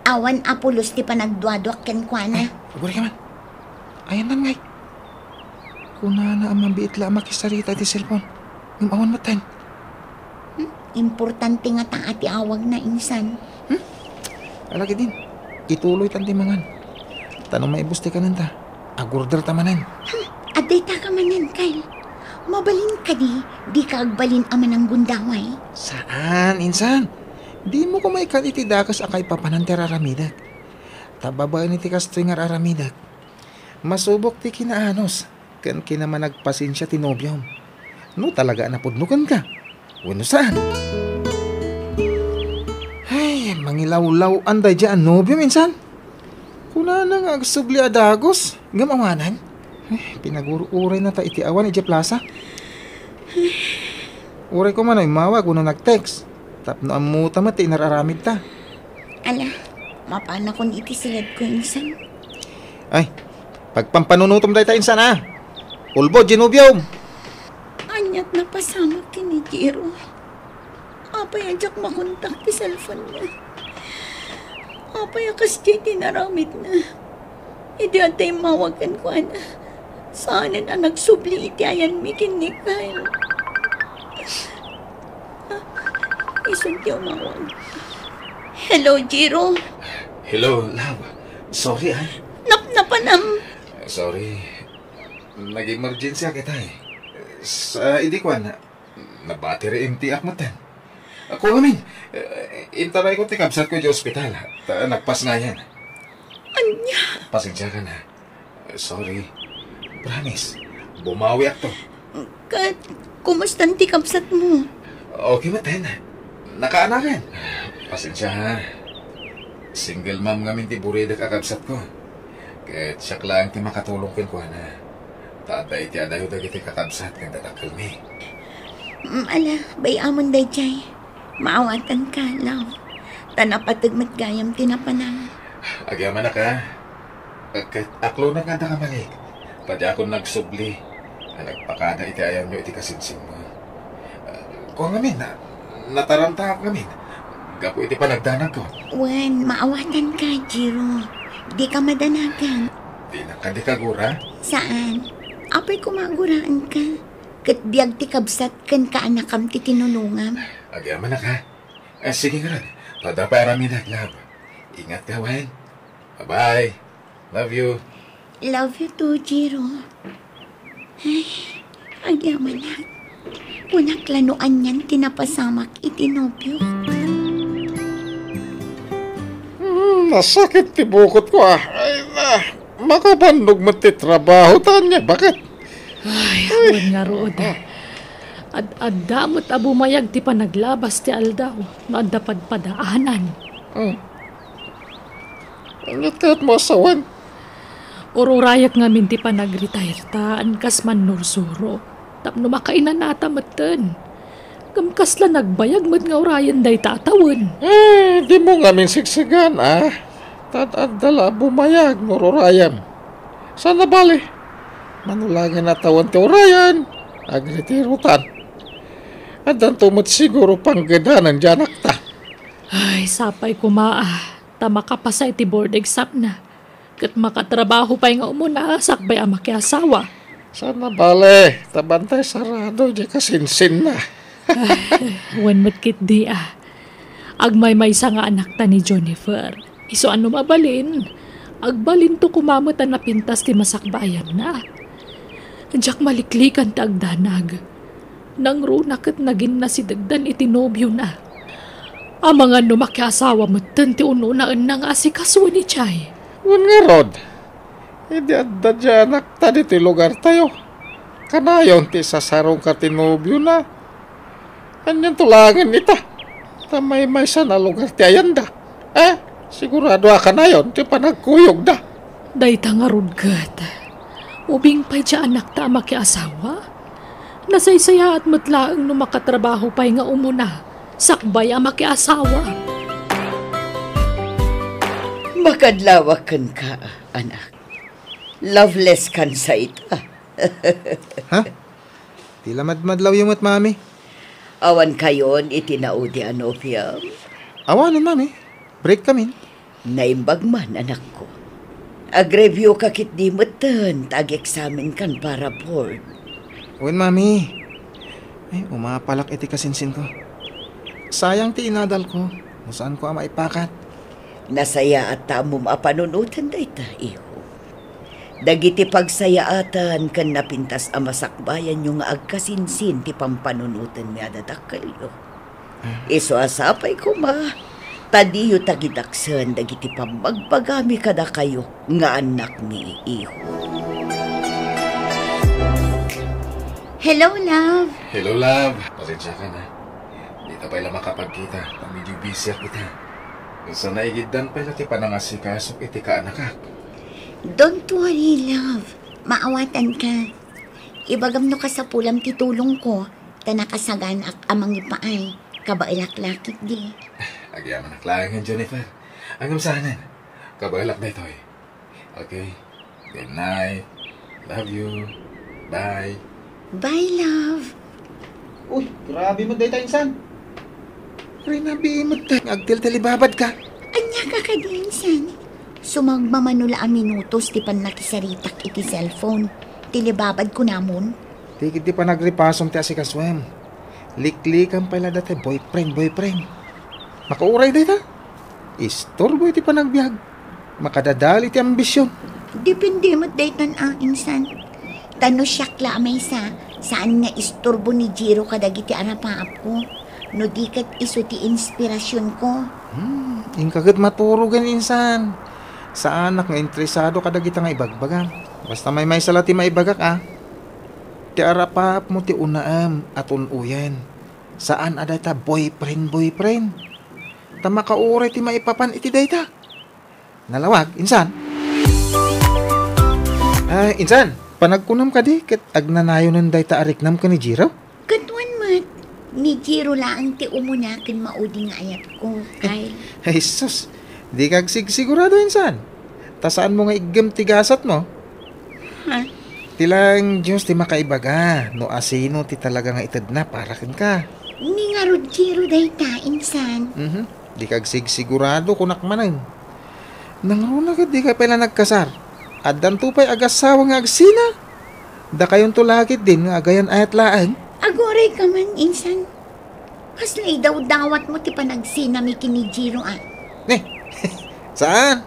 Awan apulos ti panagduadwak ken kuana. Paguri ka man. Ayan nan ngay. Kunana ang mabiit la makisarita ti cellphone. Ng awan matan. Importante nga ta ati awag na insan. Alagi din. Ituloy tan ti mangan. Tanong maibusti ka nanta. Agurder tamanan. Aday ta ka manan, Kyle. Mabalin ka di ka agbalin aman ang gundaway. Saan, insan? Di mo ko maikan iti dakas akay papanan ti raramidag. Tababaan iti kastoy nga raramidag. Masubok ti kinaanos. Kan kinaman nagpasinsya ti nobyom. No talaga napudnukan ka. Wano saan? Ay, mangilaw-law anday dyan nobyom insan. Kuna na nga agsubli adagos. Gamawanan. Ay, pinaguro-uray na ta iti awan iti plaza. Uray ko man ay mawag uno nag-text. Tapno amuta mati nararamid ta. Ala, mapana kon iti silad ko insan. Ay, pagpampanunutom day ta insan ah. Ulbo, ginubyom. Anyat na pasama kini Jiro. Apay ajak makontak ti cellphone niya. Apay akas di tinaramid na. Idi atay mawagan ko ana. Saan na nagsubli iti ayan mi kini Kyle. Isun ti umawag. Hello, Jiro. Hello, love. Sorry, Napanam. Sorry. Nag-emergency kita eh. Sa idikwan, nabattery empty akmatan. Ako ngamin, intaray ko tikabsat ko di ospital. Nagpas na yan. Anya? Pasensya ka na. Sorry. Promise. Bumawi ako. Kat, kumusta ti kapsat mo? Okay ba, Ten? Nakaanakan. Pasensya ha. Single mom ngamin ti burida kakabsat ko. Kahit siya lang ti makatulong ko na. Tatay ti adayo dagiti kakabsat kang dadakal mi. Ala, bayamon day jay. Maawatan ka, love. Tanapatagmat gayam tinapanang. Agyaman na ka. Kahit aklo na nga ka mali. Padya ako nagsubli. Nagpakada iti ayaw nyo iti kasinsing mo. Kung ngamin, nataranta ako ngamin. Gapo iti panagdanag ko. Wen, maawatan ka, Jiro. Di ka madanagan. Di na ka di kagura. Saan? Apay kumaguraan ka. Kat biyag ti kabsat kan ka anakam ti tinulungam. Agyaman na ka. Sige nga rin. Pada pa arami na, love. Ingat ka, Wen. Bye-bye. Love you. Love you too, Jiro. Ay, agyaman na. Unak lanuan niyan tinapasamak itinobyo. Nasakit ti bukot ko ah. Ay na, makabandog mo ti trabaho tanya. Bakit? Ay, awan nga rood. Ad-adamot abumayag ti panaglabas ti aldaw. Maadapad padaanan. Angat ka't mo asawan? Ururayak nga minti pa nag-retire taan kas man nursuro. Tapno makainan nata matan. Kamkas la nagbayag mat nga urayan day tatawin. Di mo nga min siksigan ah. Tadadala bumayag nururayam. Sana bali? Manulangin na tawan ti urayan. Agritirutan. At ang tumot siguro panggadanan dyan akta. Ay, sapay kumaa. Ta makapasay ti board exam na. Kat makatrabaho pa nga umuna sakbay ama kay asawa. Sana bale, tabantay sarado, di kasinsin na. Wan matkit di Agmay-may sa nga anak ta ni Jennifer. Iso ano mabalin? Agbalin to kumamatan na pintas ti masakbayan na. Diyak maliklikan ta agdanag. Nang runak at nagin na si dagdan itinobyo na. Ang mga numakiasawa mo ti ununaan na nga si kaswa ni Chay. Wan nga Rod, hindi adda dyan anak ta di ti lugar tayo. Kanayon ti sasarong katinubyo na. Anyan tulangan nita. Tamay-may sa na lugar ti ayanda. Sigurado ka na yun, ti panagkuyog da. Dayta nga rudgat. Ubing pa'y dya anak ta makiasawa. Nasaysaya at matlaang no makatrabaho pa'y nga umuna. Sakbay ang makiasawa. Makadlawakan ka, anak. Loveless kan sa ita. Ha? Tila madmadlaw yung at mami. Awan kayon itinaudi anopia. Awanan mami. Break kami. Naimbag man, anak ko. Agrevyo kakit di matan, tag-examen kan para board. Uwan mami. Ay, umapalak iti kasinsin ko. Sayang ti inadal ko. Kung saan ko maipakat. Nasaya at tamom apanunutan da ita, iho. Dagiti pagsayaatan kan napintas amasakbayan yung agkasinsin ti pampanunutan mi adadakal yo. Iso asapay ko ma. Tadiyo tagidaksan dagiti pamagbagami kada kayo nga anak ni iho. Hello, love. Hello, love. Pasensya ka na. Di ta pala makapagkita. Medyo busy kita. Sa naigiddan pala ti panangasikasok iti ka anak ka. Don't worry, love. Maawatan ka. Ibagam no ka sa pulam titulong ko, tanakasagan ak amang ipaay, kabailaklakit di. Agyaman ang klangan, Jennifer. Ang gamsahanan. Kabalak na ito eh. Okay. Good night. Love you. Bye. Bye, love. Uy, grabe mo dayta insan. Rinabi mo agtil talibabad ka. Anya ka kadinsan. Sumagmamanula ang minutos ti pan nakisaritak iti cellphone. Tilibabad ko namon. Tikit di pa nagripasong ti asikaswem. Liklikan pala dati boyfriend. Makauray dayta. Istorbo iti panagbiag. Makadadali ti ambisyon. Depende mo daytan ang insan. Tano siyakla may saan nga istorbo ni Jiro kadagiti anapaap ko. No dikat iso ti inspirasyon ko. Yung kagat maturugan insan. Sa anak nga interesado kadagita nga ibagbagang. Basta may salati maibagak Ti arapap mo ti unaam at unuyan. Saan adata boyfriend. Ta makauray ti maipapan iti dayta. Nalawag, insan. Insan, panagkunam ka di ket agnanayo ng dayta ariknam ka ni Jiro? Katuan mat. Ni Jiro laang ti umunakin maudi nga ayat ko, Kyle. Ay sus, di kag sigurado insan. Ta saan mo nga igam tigasat mo? Ha? Tilang Diyos ti makaibaga. No asino ti talaga nga itad na para ka. Ni nga rod Jiro dayta, insan. Di kag sigurado kunak manan. Nangruna ka di ka pala nagkasar. At dantupay agasawa nga agsina. Da kayon tulakit din nga agayan ayat laan. Agoray ka man, insan. Kaslay daw dawat mo ti panagsinami kini Jiro Saan?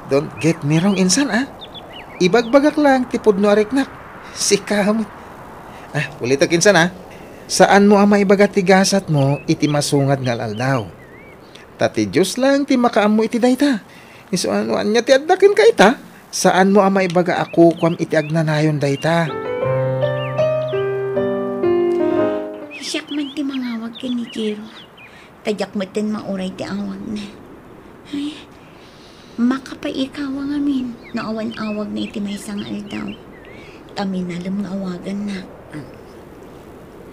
Don't get me wrong insan Ibagbagak lang tipod no ariknak. Sikamot. Ulitak insan Saan mo ang maibagat tigasat mo iti masungad nga aldaw. Tati Diyos lang ti makaam mo iti dayta. Iso ano anya ti addakin ka ita? Saan mo ang maibaga ako kwam iti agnanayon dayta? Siyak man ti mangawag kini Jiro. Tadyak mo tin mauray ti awag na. Ay, makapaikawa amin. Naawan-awag na iti may sang aldaw. Taminalam nga awagan na.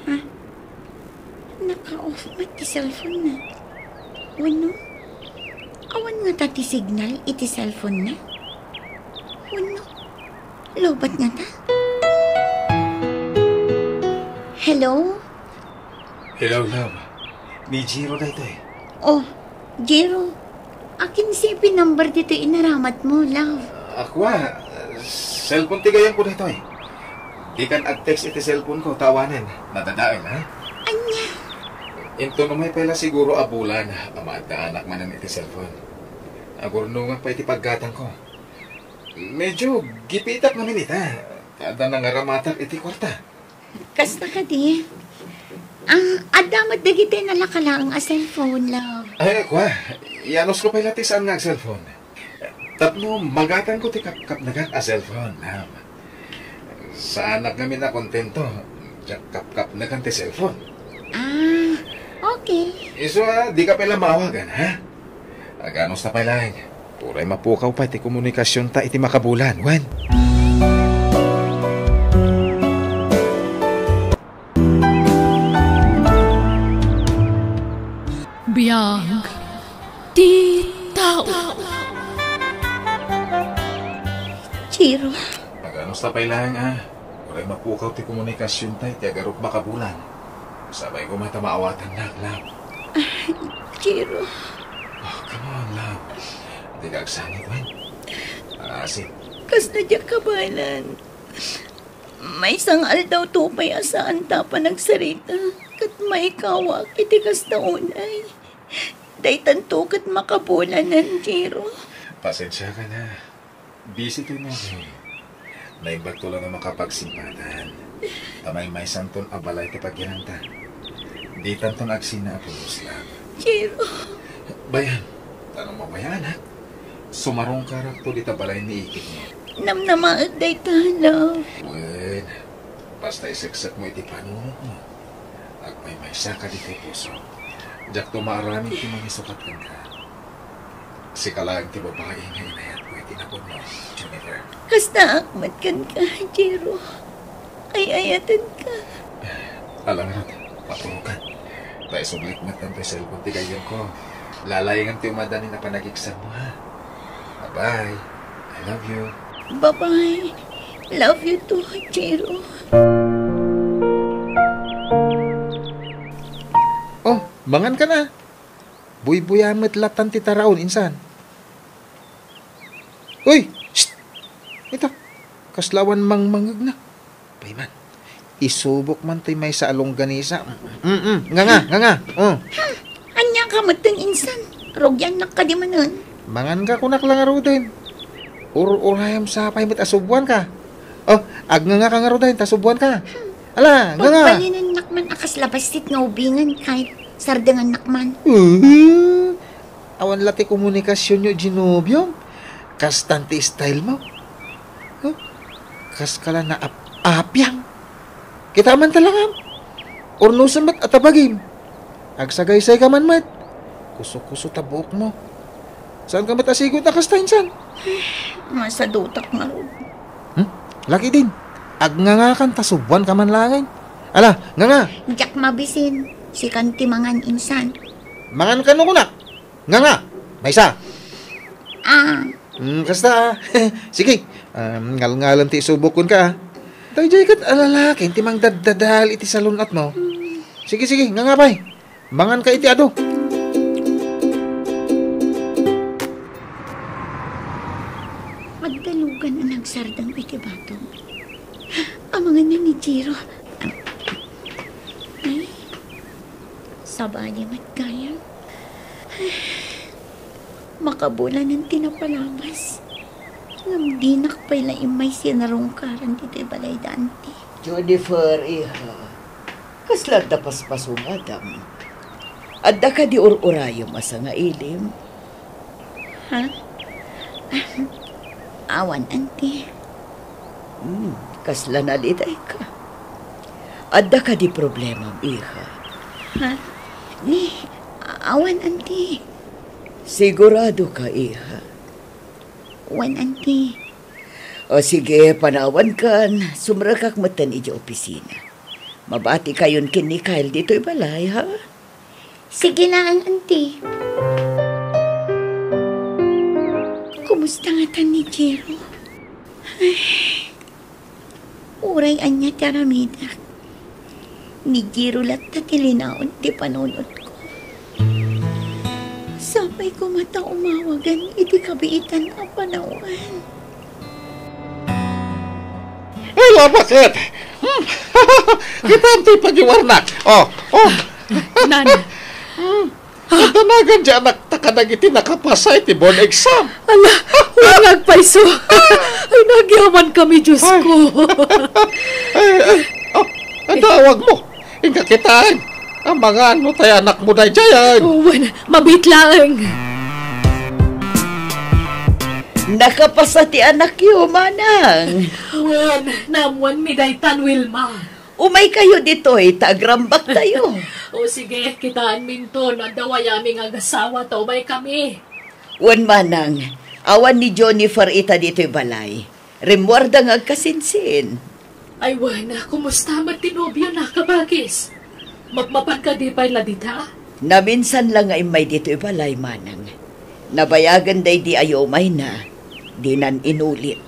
Ha? Naka-off ba ti cellphone na? Wano? Awan nga ta ti signal iti cellphone na? Wano? Lobat nga ta? Hello? Hello, love. Ni Jiro na ito eh. Oh, Jiro. Akin si number dito inaramat mo, love. Ako cellphone tigayan ko na ito eh. Ikan ag-text iti cellphone ko, tawanin. Nadadain, ha? Anya? Into no may pala siguro abulan. Ama at anak manan iti cellphone. Agurno nga pa iti paggatang ko. Medyo gipitak namin ita. Kada nangaramatak iti kwarta. Kasta ka di. Ang adamat dagiti nalakalang a cellphone, love. Ay, kwa. Ianos ko pala ti saan nga cellphone. Tapno, magatan ko ti kap-kap na a cellphone. Sa anak namin na kontento. Kap-kap na ti cellphone. Ah, okay. Iso, di ka pala mawagan, ha? Aganos na pala. Puray mapukaw pa iti komunikasyon ta iti makabulan, Wan. Biyag ti tao. Jiro, Aganos na pala, ha? Puray mapukaw ti komunikasyon ta iti agarot makabulan. Sabay ko may tamaawatan na, love. Jiro. Oh, come on, love. Di ka agsanit, Wan. Asin. Kas na diya kabalan. May sangal daw tupay asaan ta pa nagsarita. Kat may kawak iti kas na unay. Daytan to kat makabulanan, Jiro. Pasensya ka na. Busy to na, eh. Naibag to lang na makapagsimpatan. Tamay may santon abalay ti pagkinanta. Di tanton agsina apulos lang. Jiro. Bayan, tanong mo bayan, ha? Sumarong karak to di tabalay ni ikit mo. Namnamaag daytan, love. Wen, basta isaksak mo iti panunot mo. Agmay may saka di kay puso. Diyak to maaramin ti manisukat ka. Si kalang ti babae nga inayat mo iti napod mo, Jennifer. Hasta akmat kan ka, Jiro. Ay ayatan ka. Alang rat, maturukan. Tayo sublik na tanto cellphone ti kayo ko. Lalayangan ti umadani na panagiksan mo, ha? Bye-bye. I love you. Bye-bye. Love you too, Jiro. Oh, mangan ka na. Buy-buyamet latan ti taraon, insan. Uy! Shh! Ito, kaslawan mangmangag na. Bayman, isubok man ti may sa along ganisa. Nga. Anya ka matang insan. Rogyan na ka di manan. Mangan ka kunak lang aro din. Urayam sa pay met asubuan ka. Oh, nga ka nga aro din, tasubuan ka. Ala, nga. Pagbalinan nakman akas labasit nga ubingan kahit sardangan nakman. Awan lati komunikasyon nyo, Ginobium. Kastanti style mo. Huh? Kas kala na apyang. Kita man talangam. Ornusan mat at abagim. Agsagaysay ka man mat. Kuso-kuso tabuok mo. Saan ka matasigot na kastain san? Masadutak nga ro. Laki din. Nga kan tasubuan ka man langin. Ala, nga. Diyak mabisin. Si kanti mangan insan. Mangan ka no kunak. Nga. May isa. Ah, Kasta. Sige. Ngal-ngalan ti subukon ka. Tayo jay kat alalaki. Inti mang dadadal iti salunat mo. Sige. Nga pay. Mangan ka iti ado. magdalugan ang nagsardang iti batong. Amangan na ni Jiro. Ay, sabali matgayang. Makabulan ng tinapalamas. Ngamdinak pa'y laimay sinarungkaran dito'y balay dante. Jennifer, iha. Kasla dapas-pasong adam. Adda ka di ururayom asa nga ilim. Ha? Awan, auntie. Kasla naliday ka. Adda ka di problema, iha. Ha? Ni, awan, auntie. Sigurado ka, iha. Wan, auntie. O sige, panawan kan. Sumrakak matan ija opisina. Mabati kayon kin ni Kyle dito'y balay, ha? Sige na, auntie. Kumusta nga tan ni Jero? Ay, uray anya taramida. Ni Jero lat tatilinaon ti panunod ko. Sabay ko mata umawagan iti kabiitan ang panawan. Wala, bakit? Kita ang pagiwarnak. Oh. Nana, Tanagan dyan anak takanag iti nakapasay ti board exam. ala, wangag paiso. Ay, nagyaman kami, Diyos ko. Ang tawag mo. Inga kitaan. Ang mga ano tayo anak mo na dyan. Uwan, mabitlaang. Nakapasa ti anak yo, manang. Uwan, namuan mi daytan, Wilma. Umay kayo dito'y tagrambak tayo. O sige, kitaan minto, nadaway aming agasawa, taumay kami. Wan manang, awan ni Jennifer ita dito'y balay. Rimwarda nga kasinsin. Ay, wana, kumusta matinobyo na kabagis? Magmapan ka di pa ladita? Naminsan lang ay may dito'y balay, manang. Nabayagan day di ayomay na. Di nan inulit.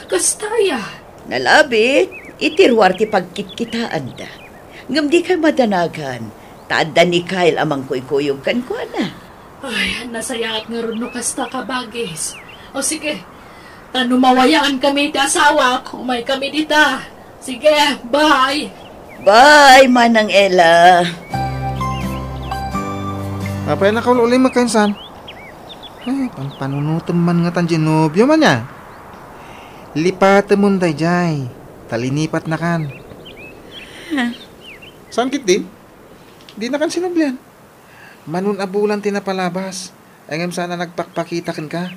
Kastaya. Nalabit, itirwar ti pagkitkitaan da. Ngam di ka madanagan. Taada ni Kyle amang kuy-kuyog kan ko na. Ay, nasayaat nga ron no kasta kabagis. O sige, tanumawayaan kami ti asawa, kumay kami dita. Sige, bye! Bye, manang Ella. Apay na kaul uli magkainsan. Ay, panunutan man nga tan Genobio man niya. Lipatan mo day jay. Talinipat na kan. Saan kit din? Di na kan sinublian. Manun abulan tinapalabas. Ayngam sana nagpakpakitakan ka.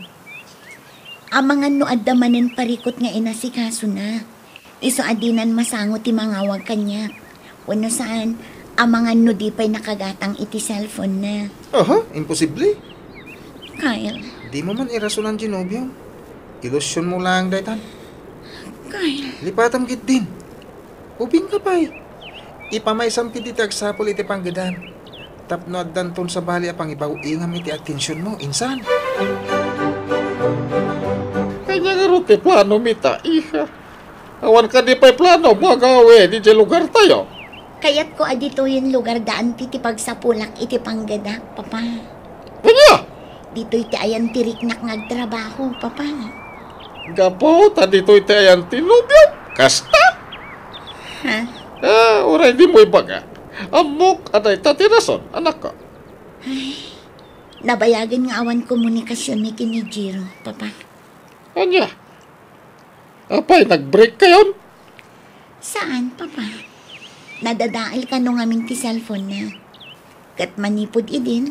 Amangan no adamanen parikot nga inasikaso na. Iso adinan masangot ti mangawag kanya. Wano saan, amangan no di pa'y nakagatang iti cellphone na. Aha, imposible. Kyle, Di mo man irason ang Genobio. Ilusyon mo lang daytan. Kyle, Lipatam kit din. Ubing ka pa Ipamaysam kit iti agsapol iti panggadan. Tapno addan ton sa bali apang ibaw ingam iti atensyon mo, insan. Kanya nga rin ti plano mita, iha. Awan ka di pa'y plano, magawe, di dyan lugar tayo. kayat ko adito yung lugar daan ti pagsapulak iti panggada, papa. Kanya! Dito iti ayan tiriknak ngagtrabaho, papa. Gapo, dito iti ayan tinubyo. Kasta? Ha? Oray di mo ibaga. Amok, aday tatirason, anak ko. Nabayagan nga awan komunikasyon ni kini Jiro, papa. Kanya? Apay, nag-break kayon? Saan, papa? Nadadaal ka nung aming ti cellphone na. Kat manipod idin,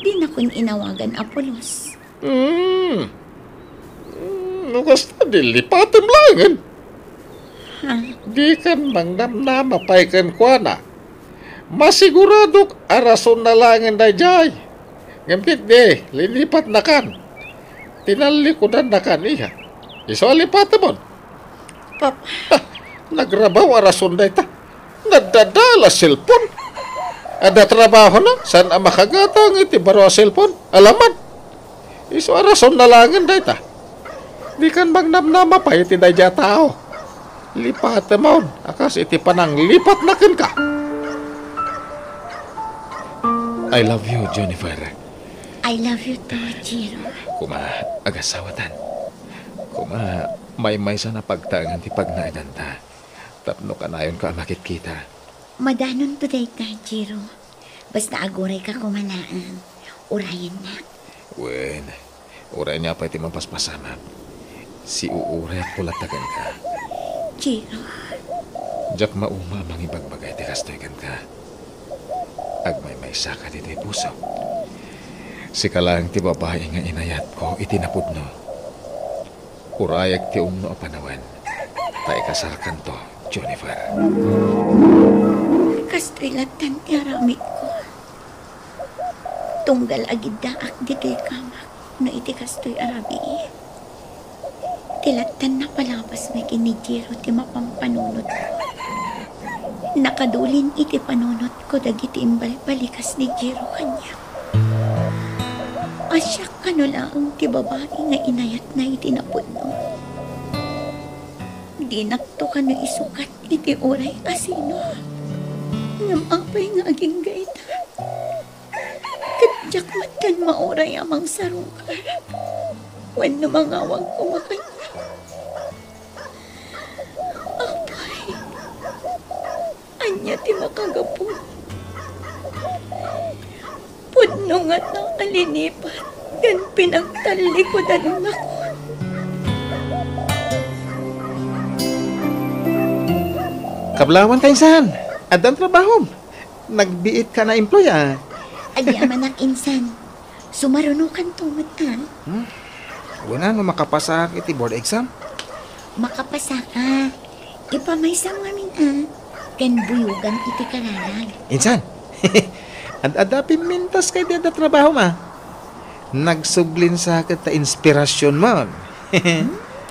di na kun inawagan Apolos. Kasta dilipatim langan. Ha? Di kan mangnamnama pa'y kan kwa na. Masiguradok arason na langan na jay. Ngampit di, lilipat na kan. Tinalikodan na kan iha. Iso alipat mo. Papa, Nagrabaw arason na ita. Nadadala cellphone. Ada trabaho na. Saan ang makagatang iti baro cellphone? Alaman. Iso arason na langan na ita. Di kan magnamnama pa iti na dya tao. Lipat mo. Akas iti panang lipat na kan ka. I love you, Jennifer. I love you too, Jiro. Kuma, agasawatan. Kuma, may sana pagtangan ti pagnaidanta. Tapno ka na yun ka makit kita. Madanon to day ka, Jiro. Basta aguray ka kumalaan. Urayan na. Wen, uray niya pa iti mapaspasama. Si uuray at pulatagan ka. Jiro, Diyak mauma mang ibagbagay ti kastoygan ka. Agmay saka ti ti puso. Si kalang ti babae nga inayat ko itinapudno. Urayag ti umno a panawan. Paikasarkan to, Jennifer. kastoy latan ti aramid ko. Tunggal agid daak dito'y kamak no iti kastoy arabi. Tilatan na palabas may kini Jiro ti mapampanunot ko. Nakadulin iti panunot ko dagiti imbal-balikas ni Jiro kanya. Asya ka no lang ti babae nga inayat na itinapudno. Di nakto ka no isukat iti oray asino. Ngamapay nga aging gaita. Kadyak matan mauray amang sarungar. Wan na mangawag ko makanya. kanya ti makagapo. Pudno nga ng alinipat, gan pinagtalikodan ako. Kablawan ka insan. Adang trabaho. Nagbiit ka na employa. Adi amanak insan, sumarunukan tumot ha. Wala no makapasak iti board exam. Makapasa ka. Ipamaysam ngamin ha. Kan buyugan iti karalag. Insan. Adapin mintas kay di ada trabaho ma. Nagsublin sa kita inspirasyon mo.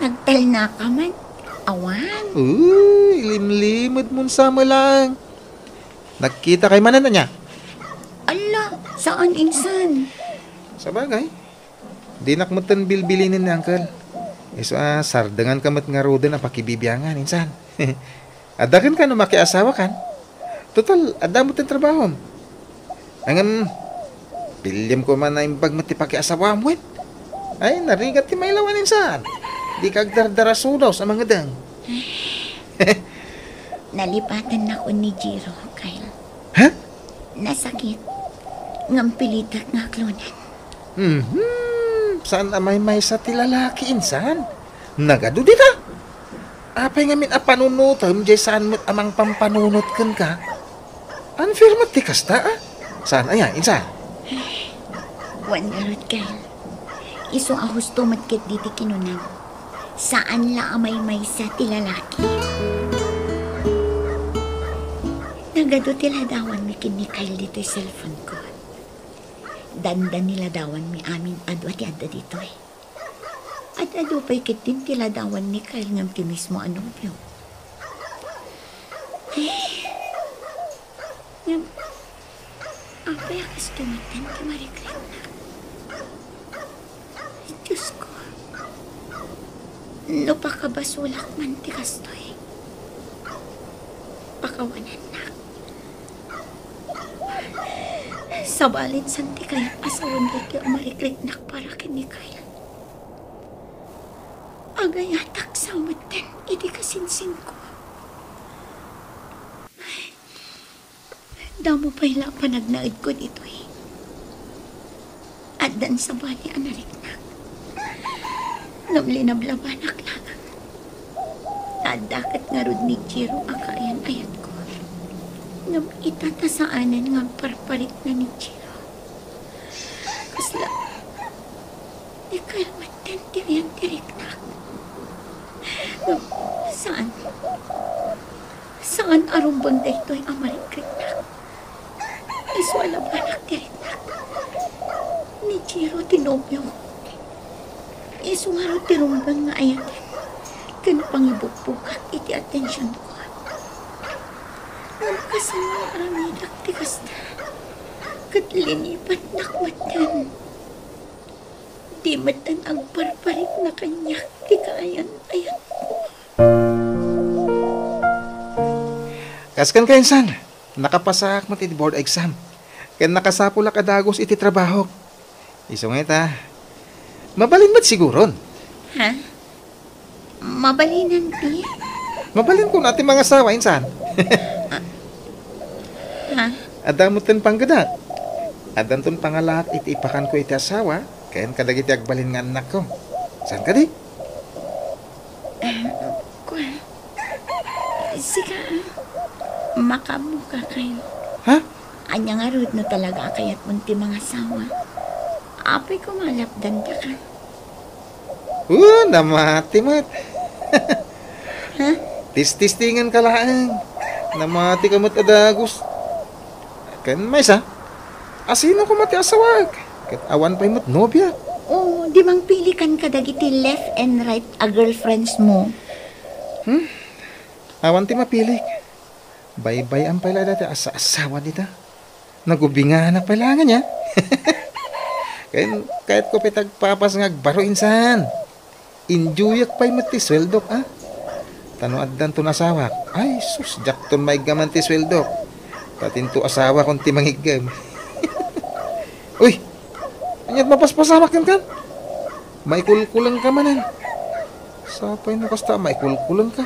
Nagtal na ka man. Awan. Uy, limlimod mo sa mo lang. Nagkita kay manan na niya. Ala, saan insan? Sa bagay. Di nakmutan bilbilinin ni uncle. Iso sardangan kamat nga rodan ang pakibibiyangan, insan. Adakan ka no makiasawa kan. Total, ada mo tin trabaho. Angam, pilyam ko man na imbag mati pakiasawa mo. Ay, narigat ti may lawan insan. Di kagdardaraso daw sa mga dang. Nalipatan na ko ni Jiro, Kyle. Ha? Nasakit. Ngampilitak nga klonan. Saan amay may sa tilalaki insan? Nagado di ka? Apay ngamin panunutom jay saan mo't amang pampanunot kan ka? Unfair mat ti kasta Saan aya insan? Wangarot, Kyle. Iso ahusto matkit diti kinunan. Saan la amay may sa tilalaki? Nagado tiladawan mi kin ni Kyle dito yung cellphone ko. Dandan niladawan mi amin adu ati adda dito eh. At adu pa'y kitin tiladawan ni Kyle ngam ti mismo anong view. Ngam, apay akas tumitan ti marikret na. Diyos ko. No pakabasulak man ti kastoy. Pakawanan na. Sabalin santi kaya asawan dito ang marikrit nak para kini kaya. Agayatak sa umaten, iti kasinsin ko. Damo pa'y panagnaid ko dito eh. At dan sa bali ang nariknak. Namlinablabanak lang. At dakat nga rod ni Jiro akayan-ayat ko. Ngam itatasaanan nga parparit na ni Jiro. Kasla, di kalmatan tiriyan tiriknak. Ngam, saan arumbang da ito'y amarikrinak. Iswala ba naktiriknak. Ni Jiro tinobyo. Isungaro tirumbang nga ayatan. Kano pangibukbukak iti atensyon ko. Nalakasan mo aramidak tikas na. Katlinipat nakmatan. Di matan ang parparit na kanya. Di kaayan-ayan ko. Kaskan ka insan. Nakapasak mo ti board exam. Kaya nakasapula kadagos iti trabaho. Isong ita. Mabalin mo't siguron. Ha? Mabalinan ti? Mabalin ko natin mga asawa insan. Ha? Adamutin panggada. Adanton pangalak iti ipakan ko iti asawa. Kaya kadagiti agbalin nga anak ko. Saan ka di? Kwa. Sika. Makabuka kayo. Ha? Anya nga root na talaga kayat munti mga asawa. Apay ko malapdan ka ka. Namati mo't. Ha? Tis-tistingan ka lang. Namati ka mo't adagos. Kan may sa? Asino ko mati asawag? Kat awan pa'y mo't nobya. Oo, di bang pili kan kadagiti left and right a girlfriends mo? Awan ti mapilik. Bay-bay ang pala dati asa-asawa dita. Nagubingan na pala nga niya. Kahit ko pitagpapas nga baro insan. Injuyak pa'y mati sweldok Tano addan to nasawak. Ay sus, jakton may gaman ti sweldok. Tatinto asawa kung ti mangigam. Uy, anyat mapaspasamak yan kan? May kulkulan ka manan. Sapay na kasta, may kulkulan ka.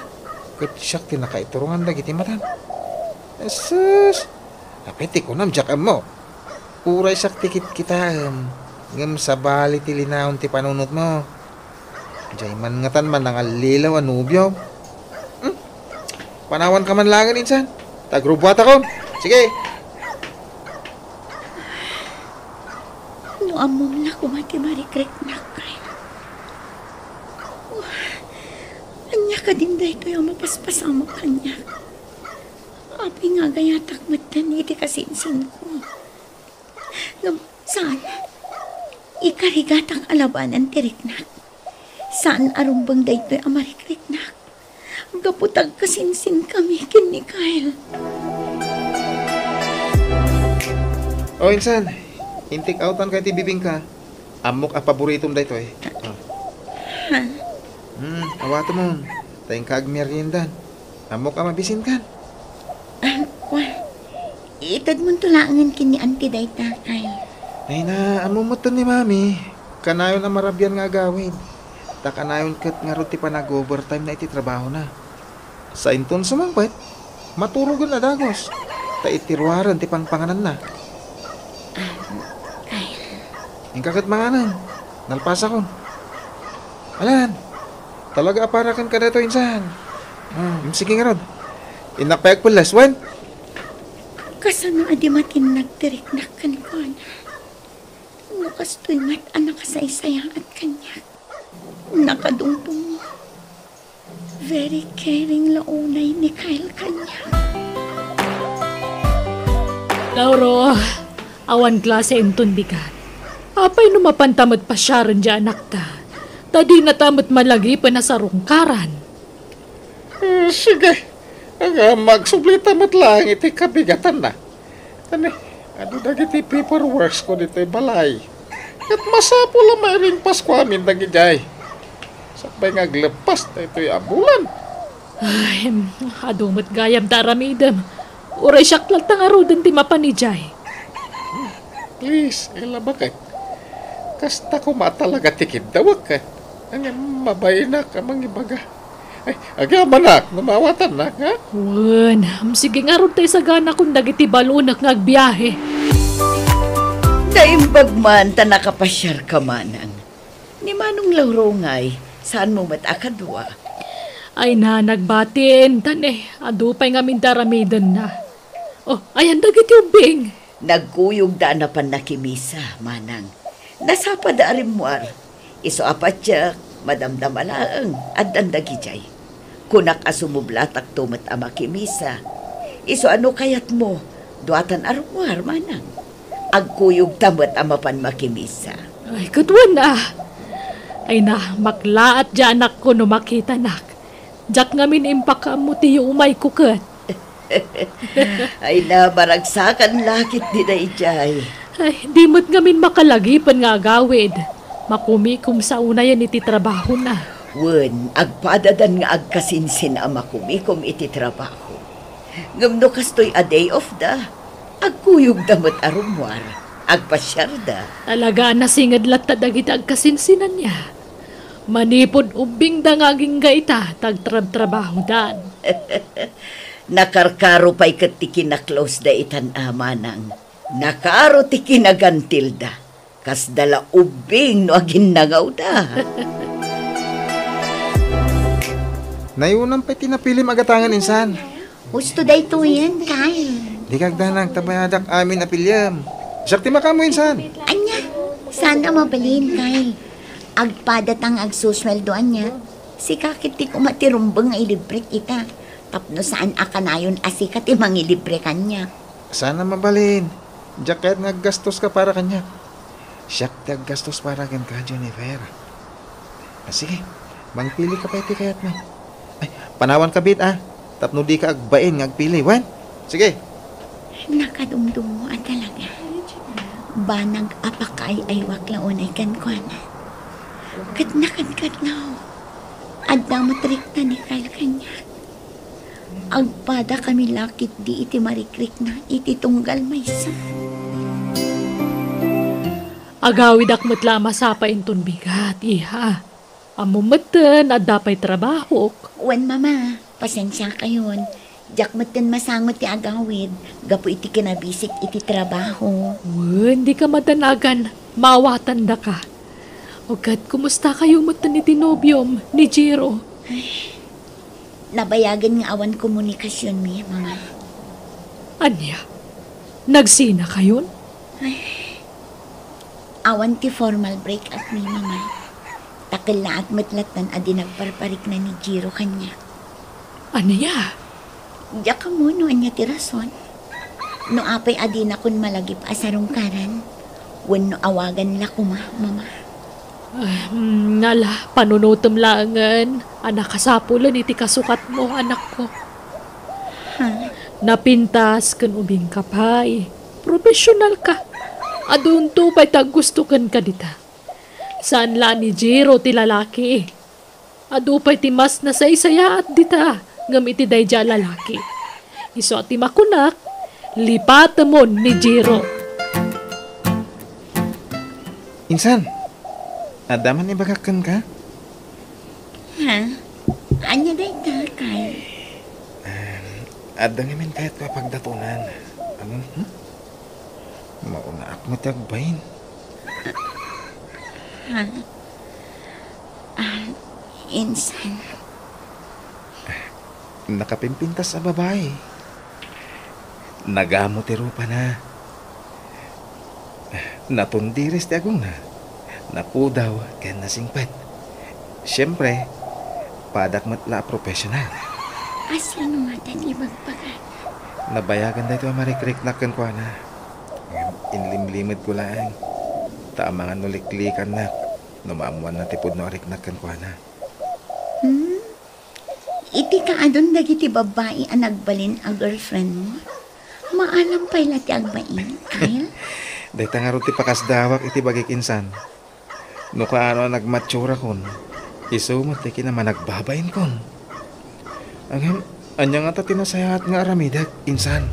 Kat siyak tinakaiturungan lagi ti matan. Sus! Apiti ko nam, Jack mo. Uray sak tikit kita, ngam sa bali ti linahon ti panunot mo. Jay man ngatan man ang alilaw anubyo. Panawan ka man langan insan. Tagrubwat ako. Sige. No amom na kumati marikrek na kay. Anya ka din da ito yung mapaspasama kanya. Api nga gayatak matan iti kasinsin ko. Ngam, saan? Ikarigatang alabanan tiriknak. Saan arumbang da ito yung amarikriknak? Gaputag kasinsin kami kin ni Kyle. O insan, intik outan kay ti bibingka. Amok a paboritom da ito eh. Ha? Awato mo. Tayong kaag meriendan. Amok a mabisin kan. Wah, itad mo tulangan kin ni Auntie Dayta, Kyle. Ay na, amumutan ni mami. Kanayon na marabyan nga gawin. Takanayon kat nga ron ti panag-overtime na iti trabaho na. Sa inton sumangpet, maturugan na dagos. Ta itirwaran ti pangpanganan na. Kyle, Yung kakat manganan, nalpasa ko. Alan, talaga aparakan ka na ito insan. Sige nga ron. Inapayag po last one. kasano adi matin nagtirik na kanikon. Nakastoy mat anak kasaysayang at kanya. Nakadungtong mo. Very caring launay ni Kyle kanya. Lauro, awan klase inton bigat. Apay numapantamad pa siya rin dyan anak ta. Tadi natamot malagi pa na sa rungkaran. Sige. Ang magsublita mo't lang iti kabigatan na. Tani, ano dagiti paperworks ko dito balay. At masapo lang may ring Pasko amin dagijay. Sakbay nga glepas na ito'y abulan. Ay, adumot gayam taramidam. Uray siyak lang tangarudan ti mapanijay. Please, ilabakay. Kasta ko matalaga tikid dawag ka. Ang mabayinak amang ibaga. Ay, agamanak, namawatan na, ha? Wan, sige nga ron tayo sa gana kung dagiti balunak nga agbiyahe. Daimbag man ta nakapasyar ka manang. Ni Manong Lauro ngay, saan mo matakadwa? Ay na, nagbatin. Tane, adupay nga mindaramidan na. Oh, ayan dagiti ubing. Nagkuyog da na pan nakimisa, manang. Nasapa da arimwar. Iso apat siya, madamdamalaang, at dandagijay. Kunak asumublatak tumat ama kimisa. Iso ano kayat mo? Duatan arumwar, manang. Agkuyog tamat ama pan makimisa. Ay, katwan na. Ay na, maklaat dyan anak ko no makita nak. Jak ngamin impaka mo tiyo umay kukat. Ay na, baragsakan lakit di na ijay. Ay, di mo't ngamin makalagipan nga agawid. Makumikum sa una yan iti trabaho na. Wen, agpadadan nga agkasinsin ama kumikom iti trabaho. Ngamno kastoy a day of da. Agkuyog damat arumwar. Agpasyar da. Alagaan na singad latad agit agkasinsinan niya. Manipod ubing dangaging gaita tagtrab-trabaho dan. Nakarkaro pa'y katiki na close da itan amanang. Nakaro tiki na gantil da. Kas dala ubing no agin nangaw da. Nayunang pa'y tinapilim agatangan insan. Gusto da ito yan, Kyle. Di kagdanang tabayadak amin apilyam. Sakti makamo insan. Anya, sana mabalin, Kyle. Agpadatang agsusweldoan niya. Si kakit ti kumatirumbang nga ilibre kita. Tapno saan akanayon asikat imang ilibre kanya. Sana mabalin. Jacket nga gastos ka para kanya. Siyak ti gastos para kan ka, Jennifer. Sige, mangpili ka pa iti kayat mo. Ay, panawan ka bit Tapno di ka agbain nga agpili, wan? Sige. Nakadumdum mo talaga. Banag apakay ay waklaunay kan ko na. Kadnakan-kadlaw. Adda matrikta ni Kyle kanya. Agpada kami lakit di iti marikrik na iti tunggal maysa. Agawid akmat lama sa painton bigat, iha. Amumatan at dapay trabaho. Wan mama, pasensya kayon. Jak matan masangot ti agawid, gapo iti kinabisik iti trabaho. Hindi ka madanagan, mawatan da ka. Ugad, kumusta kayo matan ni Tinobium, ni Jiro? Nabayagan nga awan komunikasyon mi, mama. Anya, nagsina kayon? Awan ti formal break-up mi, mama. Takil na at matlatan adi nagparparik na ni Jiro kanya. Anya? Diyak ka mo, no anya ti rason. No apay adi na kun malagip asarong karan. Wen no awagan la kuma, mama. Nala, panunutom langan. Anak kasapulan iti kasukat mo, anak ko. Napintas kan ubing kapay. Profesional ka. Adun to pa'y gusto kan ka dita. Saan la ni Jiro ti lalaki? Adu pa'y ti mas na saysaya at dita. Ngam iti dayja lalaki. Iso at ti makunak, lipatamon ni Jiro. Insan, adaman ibagakan ka? Ha? Anya day ka, Kyle? Adang imin kahit mapagdatunan. Ano? Mauna ako matagbayin. Insan. Nakapimpintas sa babae. Nagamotiro pa na. Natundiris ti agong na. Napudaw kaya nasingpet. Siyempre, padak matla profesional. Asino nga tan ibagpagan? Nabayagan dahito marikrik na kan kwa na. Inlimlimad ko lang. Taamangan nuliklikan na. Numamuan na tipod no arik na kan kwa na. Iti ka adon dagiti babae ang nagbalin ang girlfriend mo. Maalam pa ila ti agbain, Kyle? Dahil nga rin ti pakasdawak iti bagikinsan. No kaano nagmatsura kon. Isumot ti kinaman nagbabain kon. Anya nga ta tinasayahat nga aramidak, insan.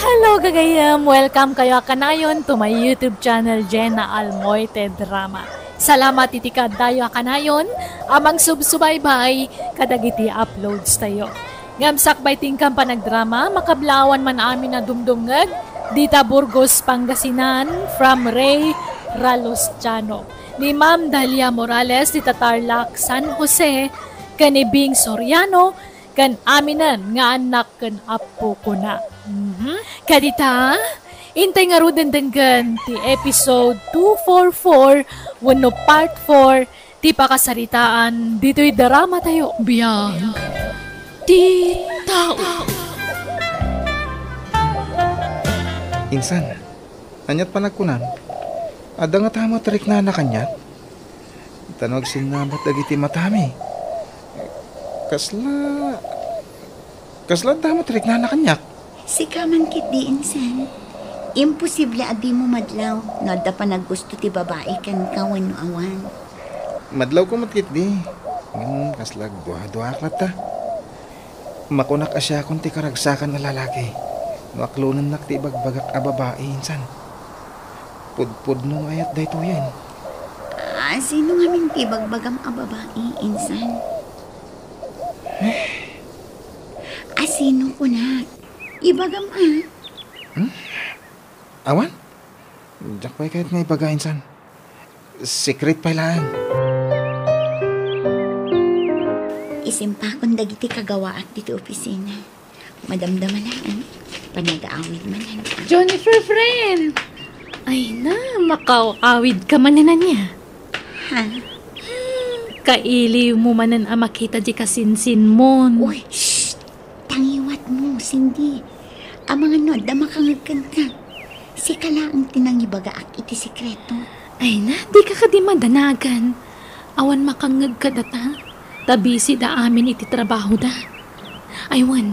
Hello kagayam! Welcome kayo kanayon to my YouTube channel Jenna Almoite Drama. Salamat iti kadayo kanayon, amang subsubaybay kadagiti uploads tayo. Ngamsak bay tingkam panagdrama, makablawan man amin na dumdumngag, Dita Burgos, Pangasinan, from Ray Ralosciano. Ni Ma'am Dalia Morales, Dita Tarlac, San Jose, kanibing Soriano, kan aminan nga anak kan apo ko na. Kadita, intay nga rudan denggan ti episode 244 wano part 4 ti pakasaritaan dito'y drama tayo biyang ti tao. Insan, anyat panagkunan. Ada nga tama tarik na kanyat. Tanwag sinabat dagiti matami. Kasla tama tarik na kanyak. Si kaman kit di insan. Imposible adi mo madlaw. Nada pa naggusto ti babae kan kawan no awan. Madlaw ko matkit di. Kaslag duha-duha aklat ta. Makunak asya kung ti karagsakan na lalaki. Maklunan nak ti bagbagak a babae insan. Pudpud nung ayat dayto yan. Sino nga min ti bagbagam a babae insan? Sino ko na? Ibagam Awan? Diyak pa kahit nga ibagain san. Secret pa lang. Isimpa kong dagiti kagawa at dito opisina. Madamdaman na panag-aawid man. Jennifer, friend! Ay na, makaawid ka man na niya. Ha? Kailiw mo manan ang makita di kasinsin mo. Uy, shh! Tangiwat mo, Cindy. Ang mga noda makangagkan ka. Si kala ang tinangibaga ak iti sikreto. Ay na, di ka di madanagan. Awan makangag ka data. Tabisi da amin iti trabaho da. Aywan,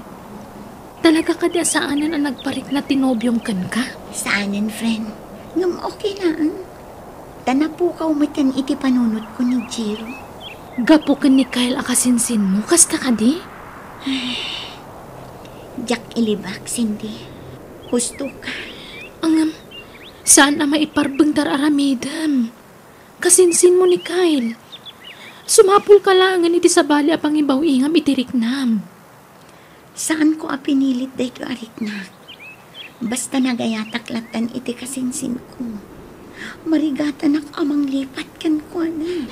talaga ka di saanan ang nagparik na tinobyong kan ka? Saanan, friend? Ngam okay na. Tanapukaw matan iti panunot ko ni Jiro. Gapo ka ni Kyle akasinsin mo, kasta ka di? Jack ilibak, Cindy. Husto ka. Saan na maiparbeng aramidam? Kasinsin mo ni Kyle. Sumapul ka lang iti sa bali apang ibaw ingam itiriknam. Saan ko apinilit dito arik na? Basta nagayataklatan iti kasinsin ko. Marigatan ak amang lipat kan ko na.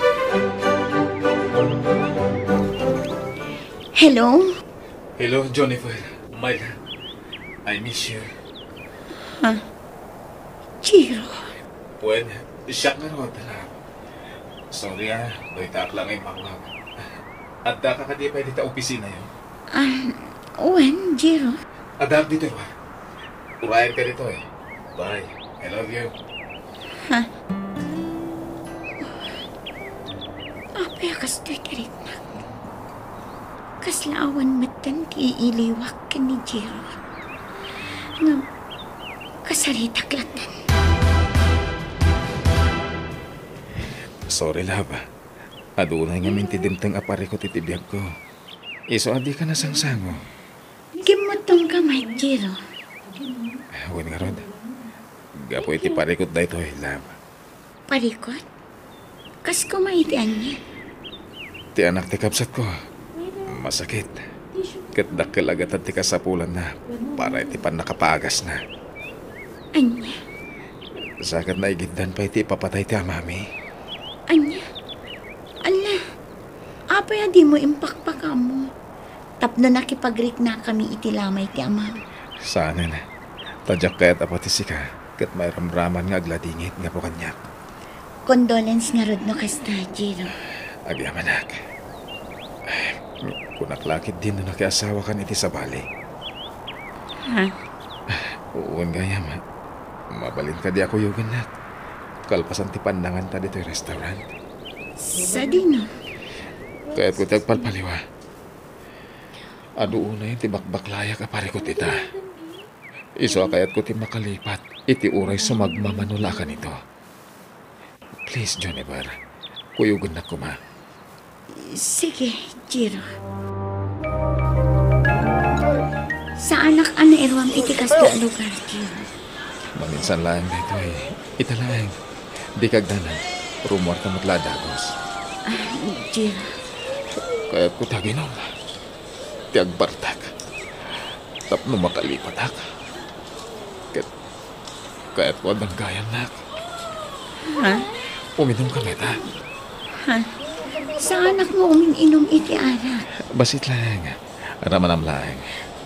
Hello? Hello, Jennifer. My love. I miss you. Jiro. Bueno, siya nga ro, tala. Sorry doy tak lang ay mga. At ka kadi pa dito opisina yun. When, Jiro? Adap dito ba? Urayan ka dito eh. Bye. I love you. Apay akas to'y tarit na. Kaslaawan matan ti iliwak ka ni Jiro. Nga, kasaritaklatan. Sorry laba. Adunay nga mintidimtang apari ko titibiyag ko. Iso adi ka nasangsango. Gimotong kamay, Jiro. Huwag nga rod. Gapo iti parikot da ito laba. Parikot? Kas kumaitian niya. Ti anak ti kapsat ko. Masakit. Katdakil agad ti kasapulan na para iti pan nakapagas na. Anya? Sakat na igiddan pa iti papatay ti amami. Anya? Ala, apay di mo impakpaka mo. Tapno nakipagrik na kami iti lamay ti amam. Sana na. Tadyak kaya't apatisika. Kat may ramraman nga agladingit nga po kanyak. Condolence nga rod no kasta, Jiro. Agyamanak. Kunaklakit din na nakiasawa kan iti sa bali. Ha? Uwan gayam ha. Mabalin ka di ako yugan nak. Kalpasan ti pandangan ta dito yung restaurant. Sa dino? Kaya't ko tagpalpaliwa. Ado una yung tibakbaklaya ka pare ko tita. Iso kaya't ko ti makalipat. Iti uray sumagmamanula ka nito. Please, Jennifer. Kuyugan na kuma. Sige, Jiro. Sa anak ana irwam iti kasda lugar, Jiro. Maminsan lang dito eh. Italaeng. Di kagdanan. Rumor ka matladagos. Jiro. Kaya't ko taginom. Tiagbartak. Tapno makalipatak. Kaya't ko adang gayan nak. Ha? Uminom ka meta. Ha? Sa anak mo uminom iti anak. Basit lang. Ramanam lang.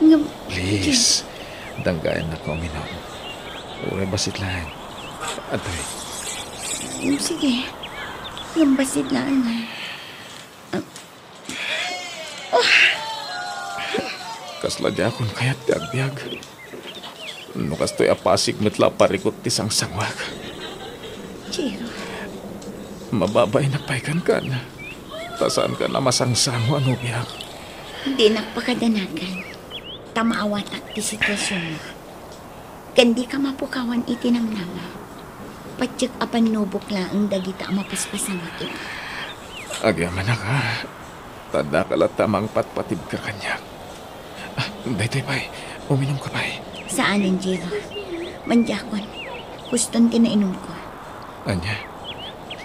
Nga, Please. Danggayan na ko uminom. Ure basit lang. Atoy. Sige. Gambasid lang. Kasladya akong kaya't tiagbiag. Nukas to'y apasig mitla parikot ti sang sangwag. Jiro. Mababay na paikan ka na. Tasaan ka na masangsangwa no biyak. Hindi nakpakadanagan. Tamaawatak ti sitwasyon mo. Kandi ka mapukawan iti ng nama. Patsik apan nubok laang dagita mapaspasan ito. Agyaman na ka. Tada ka tamang patpatib ka kanyak. Daytoy pa'y. Uminom ka pa'y. Saanin, Jiro? Manjakon. Guston tinainom ko. Anya,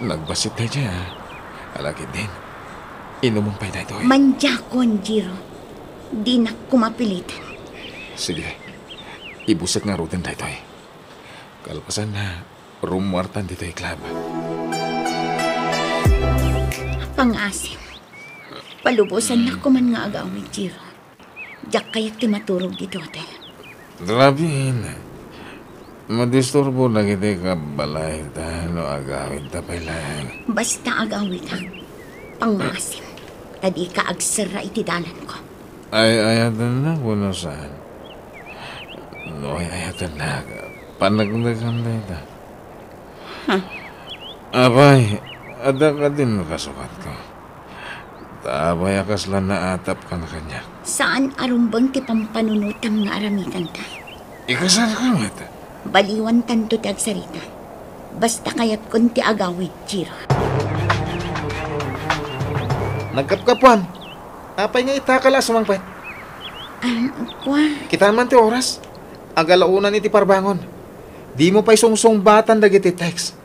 nagbasit tayo dyan ha. Alagid din. Inuman pa'y daytoy. Manjakon, Jiro. Di na kumapilitan. Sige. Ibusak nga rutin daytoy. Kalpasan na rumwartan dito'y club. Pangasim. Palubusan na kuman nga agawin, Jiro. Diyak kaya't timaturog dito, hotel. Drabin. Madisturbo na kita ka balay no agawin tapay lang. Basta agawin ha. Pangasim. Tadi ka agsara iti dalan ko. Ay ayatan na kuno saan. No ayatan na. Panagdagan na ita. Abay, ada ka din kasukat ko. Tabay akas lang na atap ka na kanya. Saan arumbang ti pampanunutam nga aramitan ta? Ikasal ka nga ita. Baliwan tanto ti agsarita. Basta kayat kun ti agawid, Jiro. Nagkapkapuan. Apay nga itakala sumangpay. Kwa, Kita naman ti oras. Agalaunan iti parbangon. Di mo pa'y sungsong batan dagiti text.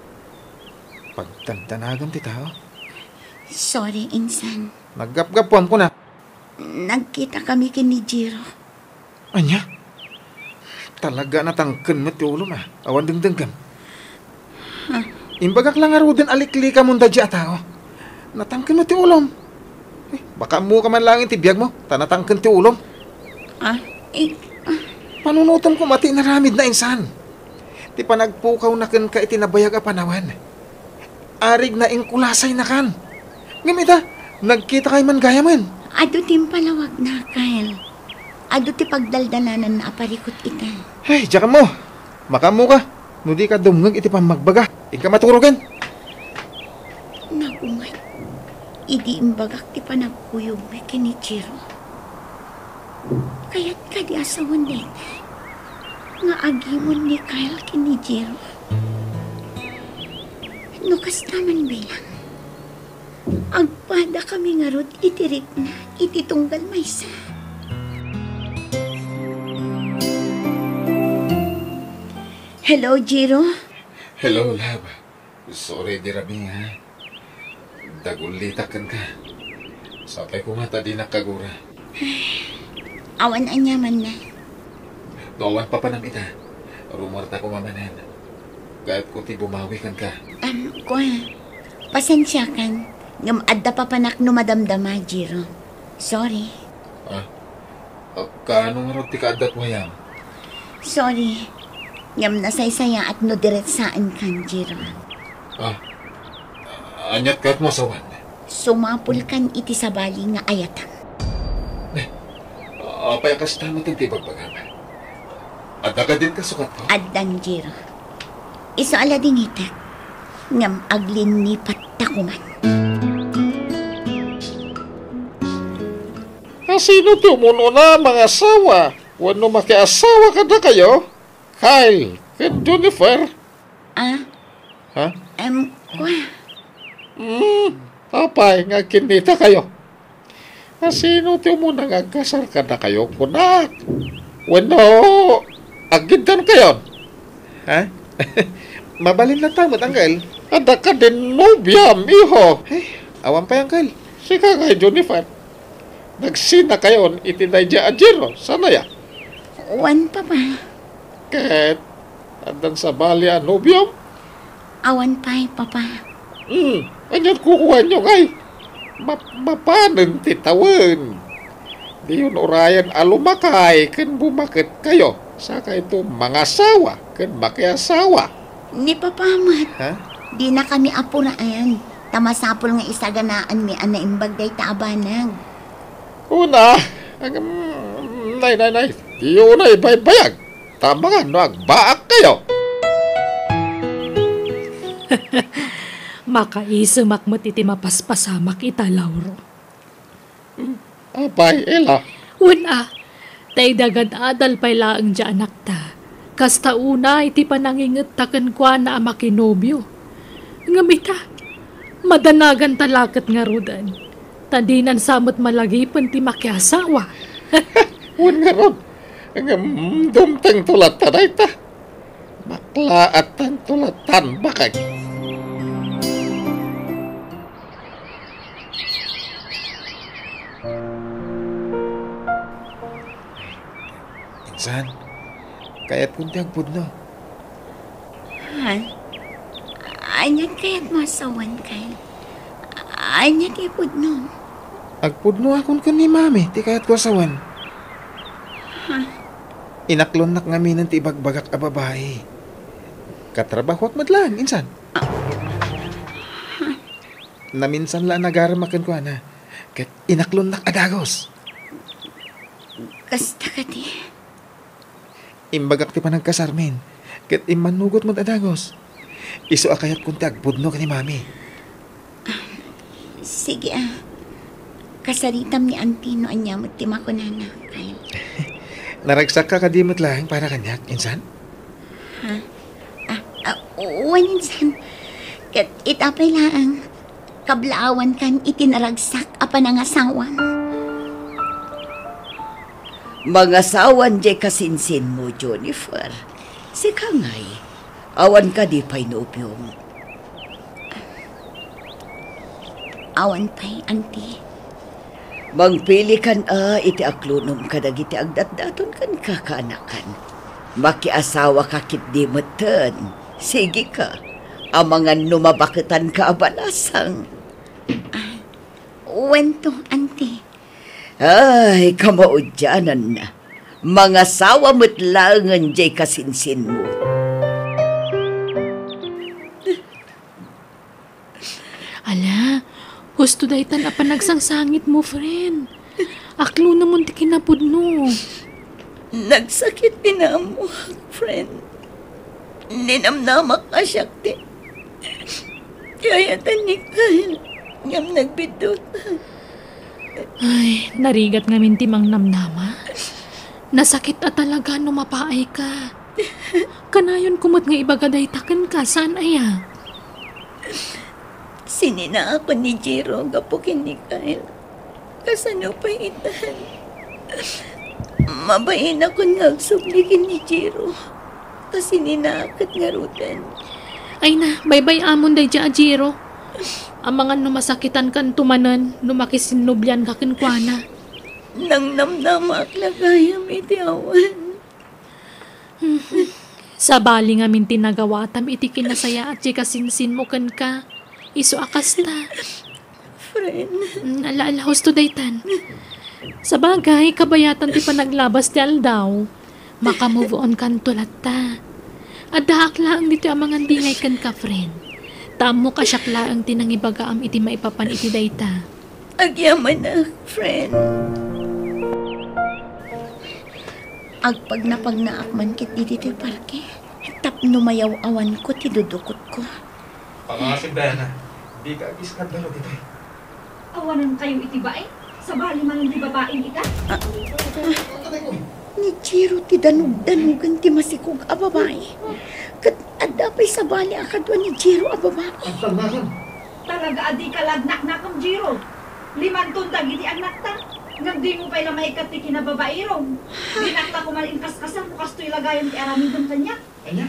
Pagtantanagan ti tao. sorry, insan. Naggapgapuan ko na. Nagkita kami kini Jiro. Anya? Talaga natangken mo ti ulom Awan dengdenggan. Imbagak lang aro din alikli ka mong dadya tao. Natangken mo ti ulom. Baka mo ka man lang ti biyag mo. Tanatangken ti ulom. Panunutan ko mati naramid na insan. Ti panagpukaw na ken ka itinabayag a panawan. Arig na ingkulasay na kan. Ngamita, nagkita kay man gaya man. Ado tim palawag na, Kyle. Ado ti pagdaldalanan na aparikot ita. Ay, diyan mo. Makamu ka. Nudi ka dumngag iti pamagbaga. Ika maturugan. Nagungat. Idi imbagak ti panagkuyog may kini Jiro. Kaya't ka di asawan din. Nga agimon ni Kyle kini Jiro. Nukas naman bilang. Agpada kami nga rod itirik na ititunggal maysa. Hello, Jiro. Hello, love. Sorry, di rabing ha. Dagulitakan ka. Sapay ko nga tadi nakagura. Awan anyaman na. Doawan pa ita. Rumorta ko mamanan. Kahit ko ti bumawi kan ka. Kwa, pasensya kan. Ngam adda pa panak no madamdama, Jiro. Sorry. Kaano nga rin ti kaadat mo yan? Sorry. Ngam nasaysaya at no diretsaan kan, Jiro. Anyat ka't mo sawan. Sumapul kan iti sabali nga ayatang. Apay kas tamo ti bagbagama. Adda ka din kasukat ko? Addan, Jiro. Iso ala ding itak. Ngam aglin ni patakuman. Sino ti umuno na mga asawa? Wano makiasawa ka na kayo? Kyle, ken Jennifer. Ha? Kwa. Apay, nga kinita kayo. Sino ti umuna nga kasar ka na kayo? Kunak. Wano, agidan kayo. Ha? Mabalin lang tamo, Uncle. Ada ka din nobyam, iho. Awan pa yan, Uncle. Sika kay Jennifer. Nagsina kayo itinay dya Jiro. Sana ya? Wan pa ba? Ket, andan sa bali ang nobyam. Awan pa'y papa. Anyan kukuha nyo ngay. Mapanan titawan. Di yun orayan alumakay kan bumakit kayo. Saka ito mga asawa kan makiasawa. Ni papamat. Ha? Di na kami apuraan. Tamasapol nga isaganaan mi ana imbag day taabanag. Una, nay. Di yun ay baybayag. Tama nga, no, agbaak kayo. Makaisamak mo iti mapaspasamak ita, Lauro. Abay, Ella. Una, tay dagad adal pay laang dya anak ta. Kasta una, iti pananginget taken kwa na amakinobyo. Ngamita, madanagan talakat nga rudan. Tadinan samot malagipan ti makiasawa. Wan nga ron. Ang dumtang tulatan ay ta. Bakla at ang tulatan bakag. Insan, kaya't kunti ang pudno. Han? Anyat kaya't masawan kay. Anyat ipod nun. Agpudno akon kan ni mami, ti kaya't ko asawan. Inaklon nak ngaminan ti ibagbagak a babae. Katrabaho at madlang, insan. Naminsan la nagaramakan ko ana. Kat inaklon nak adagos. Kasta ka di. Imbagak ti panagkasarmin. Kat imanugot mo adagos. Iso akayat kunti agpudno ka ni mami. Sige kasaritam ni Antino anyamot ti makunana. Kyle. Naragsak ka kadimot lang para kanyak, insan? Uwan insan. Kat itapay laang. Kablaawan kan itinaragsak apa nang asawan. Mga sawan di kasinsin mo, Jennifer. Si Kangay, awan ka di pa'y nobyong. Awan pa'y, auntie. Mangpili kan iti aklunom ka dagiti agdatdaton kan kakaanakan. Makiasawa ka kit di meten. Sige ka, amangan numabakitan ka abalasang. Wento, auntie. Ay, kamaudyanan na. Mga sawa mo't langan jay kasinsin mo. Ala, husto daytan apa nagsangsangit mo, friend. Aklo naman ti kinapudno. Nagsakit pinamo, friend. Ninamnamak ka siya, ti. Kaya tanikal. Ngam nagbidot. Ay, narigat nga minti mang namnama. Nasakit at talaga no mapaay ka. Kanayon kumot nga ibagaday taken ka, saan aya? Sinina ako ni Jiro, gapukin ni Kyle. Kasano pa itan? Mabayin ako nagsublikin ni Jiro. Kasi ninakit nga rutan. Ay na, bye-bye amon day dya, Jiro. Ang mga numasakitan kan tumanan, numakisinubyan ka kinkwana. Nang namnamak lagayam iti awan. Sa bali nga min tinagawatam iti kinasaya at kasinsin mo kan ka. Iso akas ta. Friend. Alaala husto daytan. Sa bagay, kabayatan ti panaglabas ti aldaw. Maka-move on kan tulat ta. At dahak lang dito ang mga dingay kan ka, friend. Tamo ka syakla ang tinangibagaam iti maipapan iti dayta. Agyaman na, friend. Agpag napagnaakman kit diti ti parke. Tapno mayaw awan ko ti dudukot ko. Pangasig dahil na. Di ka agiskandalo dito. Awanan kayo iti bae? Sa bali man hindi babaeng ita? Ni Jiro ti danog-danugan ti masikog a babae. Kat adapay sa bali akadwa ni Jiro a babae. Ang tangahan. Talaga adi ka lagnak na kang Jiro. 5 tundag iti anak ta. Ngam di mo pa'y lamaikat ti kinababairong. Dinakta ko man inkas-kasan mo kasto'y lagayan ti aramidong kanya. Anya?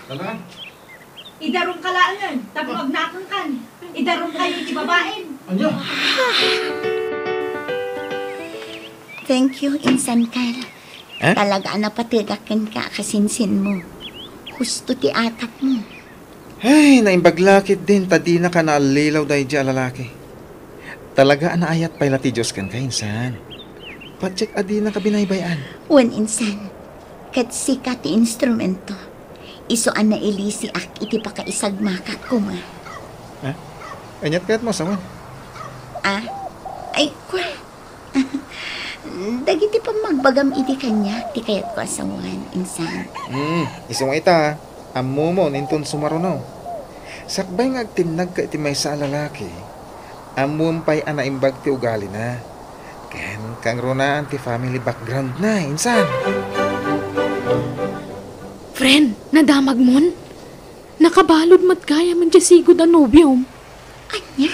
Tangahan. Idarong kalaangan, tapos agnakan kan. Idarong kayo iti babaen. Anya? Thank you, Insan Kyle. Eh? Talaga napatigakan ka kasinsin mo. Husto ti atap mo. Ay, naimbaglakit din. Tadi na ka naalilaw dahil dyan lalaki. Talaga anaayat pa'y lati Diyos kan kainsan. Pacheck adi na kabinaybayan. Wen Insan, kat sika ti instrumento. Isuan na ilisi ak iti pakaisagmakak ko ma. Anyat kaya't mo sawan. Ay, kwa. Dagiti pa magbagam iti kanya, ti kayat ko asawan, Insan. Isong ita, amo mo, ninton sumaruno. Sakbay nga agtinag ka iti may sa lalaki. Amum pa'y anaimbag ti ugali na. Ken kang runaan ti family background na, Insan. Friend, nadamag mon? Nakabalod mat kaya man dya sigod ang nobyom. Anya?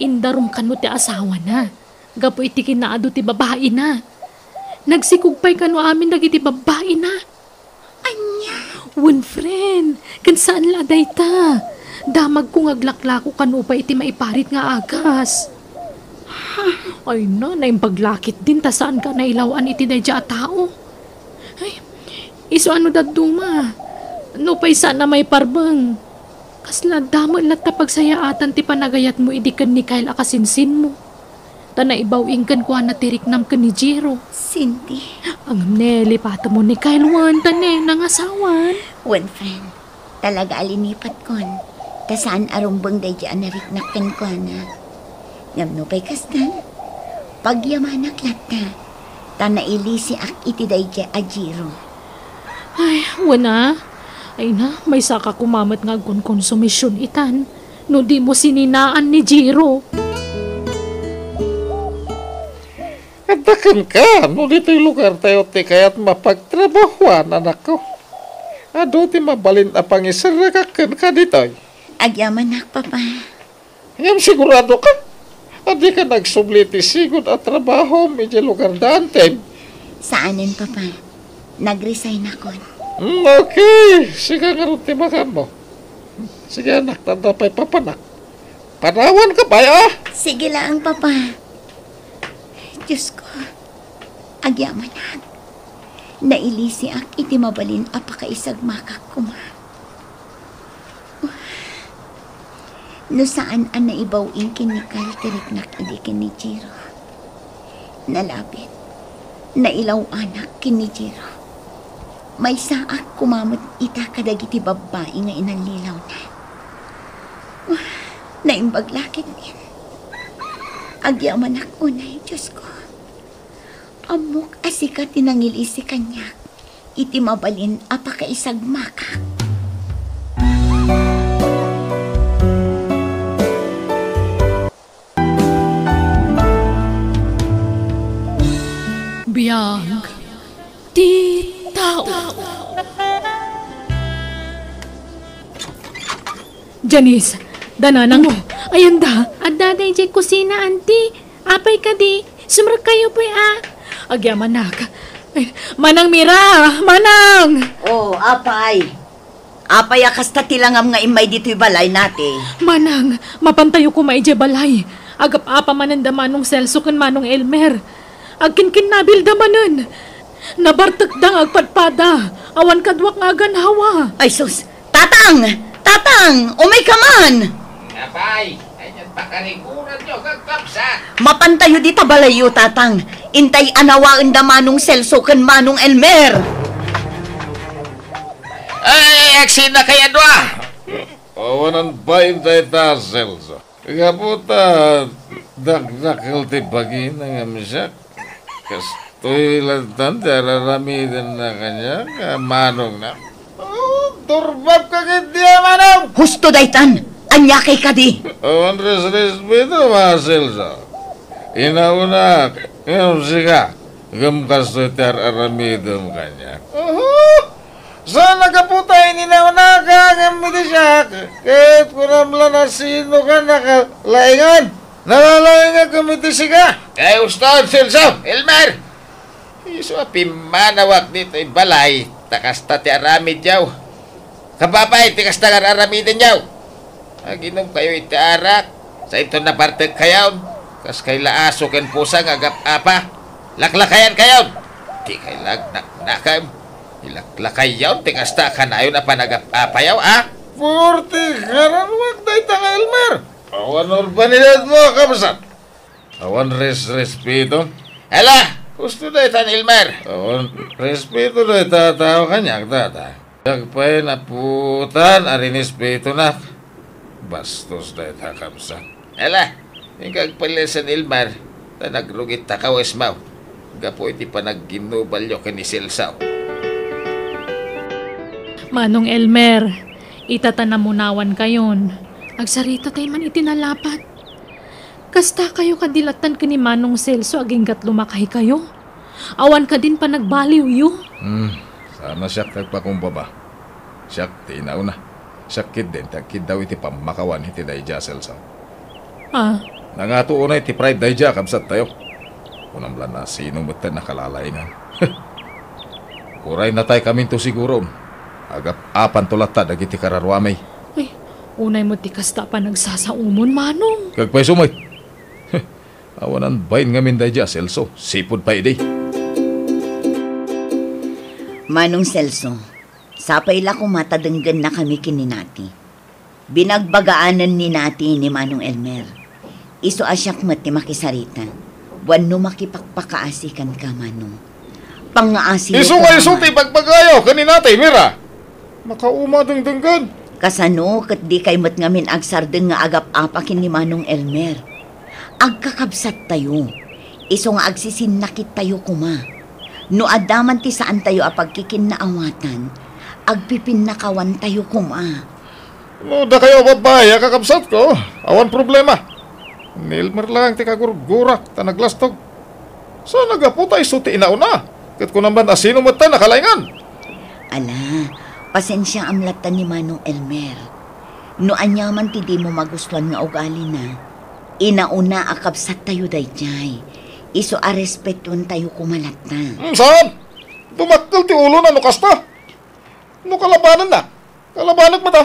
Indarom kano ti asawa na. Gapo iti kinaado ti babae na. Nagsikugpay kano amin dagiti babae na. Anya? Wen friend, kan saan laday ta? Damag kong aglaklako kano pa iti maiparit nga agas. Ay na, paglakit din ta saan ka nailawan iti dadya tao. Ay, iso ano daduma? No pa'y sana may parbang. Kasla damag lata pagsayaatan ti panagayat mo idikan ni Kyle akasinsin mo. Ta naibawing kan kuha na tiriknam ka ni Jiro. Cindy. Ang neli pata mo ni Kyle wan tane nangasawan. Wen friend, talaga alinipat kon. Ta saan arumbang day dyan nariknakan ko na. Ngam no pa'y kastan. Pagyamanak lata. Ta nailisi ak iti day dyan ajiro. Ay, wana. Ay na, may saka kumamat nga konsumisyon itan. No di mo sininaan ni Jiro. Adakan ka, no dito'y lugar tayo ti kaya't mapagtrabahuan, anak ko. Ado ti mabalin a pangisarakakan ka dito'y. Agyamanak, papa. Ngam sigurado ka. Adi ka nagsubli ti sigod at trabaho medyo lugar danten. Saanin, Papa? Nag-resign ako. Okay, sige nga rin timakan mo. Sige anak, tanda pa'y papanak. Panawan ka ba, ah? Sige lang, Papa. Diyos ko, agyaman ak. Nailisi ak iti mabalin apakaisag makak kuma. No saan ang naibawin kinikal tiriknak idi kini Jiro. Nalapit, nailaw anak kini Jiro. May saak kumamot ita kadagiti babae nga inanlilaw na. Naimbaglakit din. Agyaman ak unay, Diyos ko. Amok asika tinangilisi kanya. Iti mabalin apakaisag makak. Biyag ti tao. Janice, dananang mo. Ayan da. Adda day jay kusina, auntie. Apay ka di. Sumrak kayo po Agyaman nak. Ay, Manang Mira! Manang! Oh, apay. Apay akas ta tilangam nga imay dito'y balay nate. Manang, mapantayo ko maidya balay. Agap apa mananda manong Celso kan manong Elmer. Agkinkin nabil da manan. Nabartak dang agpadpada. Awan kadwak nga ganhawa. Ay sus, tatang! Tatang! Umay ka man! Apay, ayan pa kariguran nyo kagkapsa. Mapantayo di tabalayo, tatang. Intay anawaan da manong Celso kan manong Elmer. Ay, aksin na kaya doa. Awanan ba intay ta, Celso? Kaputa, dakdakil ti bagina nga misyak. Kastoy lantan, dararamidan na kanya, manong na. Oh, turbab ka kitiya, manong! Husto daytan, anyakay ka di. Awan respeto, mga Celso. Inauna, ngayon siya, gamkastoy ti araramidam kanya. Sana kaputay ninauna ka gamit siya. Kahit ko namla na sino ka nakalaingan. Nalalaingan gamit siya. Kaya ustad, Celso, Elmer. Iso pimanawak dito ay balay. Takasta ti aramid yaw. Kababay, ti kasta nga aramidin yaw. Aginom kayo iti arak. Sa ito na parte kayaw. Kas kay laaso ken pusa nga agap apa. Laklakayan kayaw. Di kay lagnaknakam. Ilaklakay yaw. Ti kasta kanayon apa nagap apa yaw, ah? Purti, karan wag day tanga Elmer. Awan urbanidad mo, kapasat. Awan respeto. Hala, gusto day tan Elmer. Awan respeto day tataw kanyak tata. Nagpay na putan, arinispeto na. Bastos day takapsat. Hala, hingkag palisan Elmer. Na nagrugit takawes maw. Gapo iti panagginubalyo ken ni Celso. Manong Elmer, itatanamunawan kayon. Agsarita tayo man itinalapat. Kasta kayo kadilatan ka ni Manong Celso aginggat lumakay kayo. Awan ka din pa nagbaliw yu. Sana siya kagpakumbaba. Siya tinaw na. Siya kid din, kid daw iti pamakawan iti dayja Celso. Ah, Nangatuon na iti pride dayja kabsat tayo. Unamlan na sino mutan nakalalaingan. Kuray na tayo kamin to siguro. Agap apan tulata dagiti kararwamay. ay, unay mo ti kasta pa nagsasaumon, Manong. Kagpay sumay. Awanan bayin ngamin dayja Celso. Sipod pa idi. Manong Celso, sapay la kung matadenggan na kami kininati. Binagbagaanan ni nati ni Manong Elmer. Iso asyak mati makisarita. Buwan no makipagpakaasikan ka, Manong. Pangaasi Iso kayo sulti pagpagayo, kaninatay, Mira. Makauma dengdenggan. Kasano kat di kay mat ngamin agsardeng nga agap apakin ni Manong Elmer. Agkakabsat tayo. Iso nga agsisinakit tayo kuma. No adaman ti saan tayo apagkikin na awatan, agpipin na kawan tayo kuma. No, da kayo babaya kakabsat ko. Awan problema. Nilmer lang ti kagurgurak, tanaglastog. So nagaputay suti inauna. Kat ko naman asino mo ta nakalaingan. Ala, pasensya amlatan ni Manong Elmer. No anyaman ti di mo magustuhan nga ugali na. Inauna akabsat tayo dayjay. Iso a respeton tayo kumalat na. Saan? Dumakkel ti ulo na nukas ta. No kalabanan na. Kalabanan mo ta.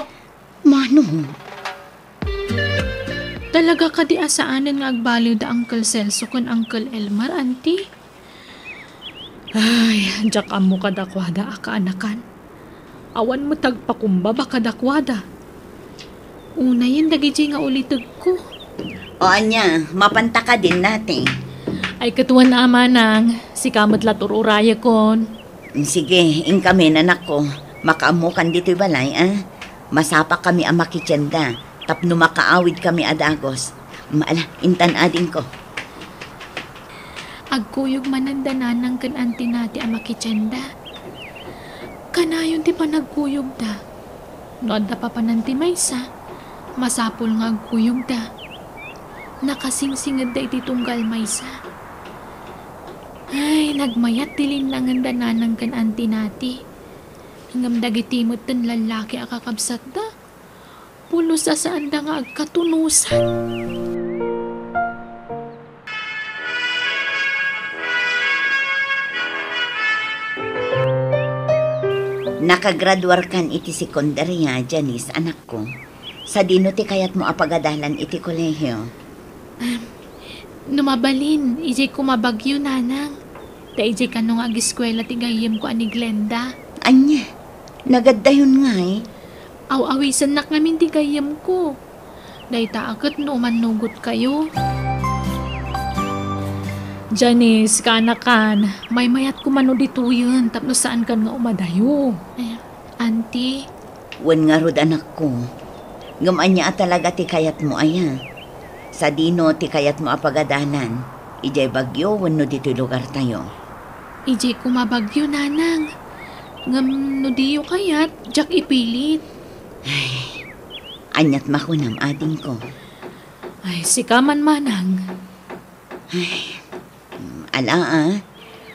Mano? Talaga ka di asaanan nga agbaliw da Uncle Celso kun Uncle Elmer, auntie? Ay, jak amo kadakwada akaanakan. Awan mo tagpakumba baka dakwada. Una yun, dagiti nga ulitag ko. O anya, mapanta ka din natin. Ay katuan na amanang, si kamot latururaya kon. Sige, ing kami nanak ko. Makaamukan dito'y balay, ah? Masapa kami ang makityanda. Tapno makaawid kami adagos. Maala, intan ading ko. Agkuyog manandananang kan auntie nati ang makityanda. Kanayon ti pa nagkuyog da. Nood da pa pananti maysa. Masapol nga agkuyog da. Nakasingsingad da iti tunggal maysa. Ay, nagmayat tilin lang ang dananang kan auntie nati. Hanggang dagitimot tan lalaki akakabsat da. Pulos saan da nga agkatunusan. Nakagraduar kan iti sekundarya, Janice, anak ko. Sa dino ti kayat mo apagadalan iti kolehiyo. Numabalin, ijay kumabagyo nanang. Da ijay kanong ag-eskwela ti gayem ko ani Glenda. Anya, nagadayon nga eh. Aw-awisan nak namin ti gayem ko. Day taakot no manugot kayo. Janice, kaanakan, may mayat ko mano dito yun, tapno saan kan nga umadayo. Ay, auntie, Wan nga rod anak ko. Ngumanya talaga ti kayat mo aya. Sa dino ti kayat mo apagadalan. Ijay bagyo wano dito lugar tayo. ijay kumabagyo nanang. Ngam no diyo kayat, jak ipilit. Anyat makunam ading ko. Ay, si kaman manang. Ala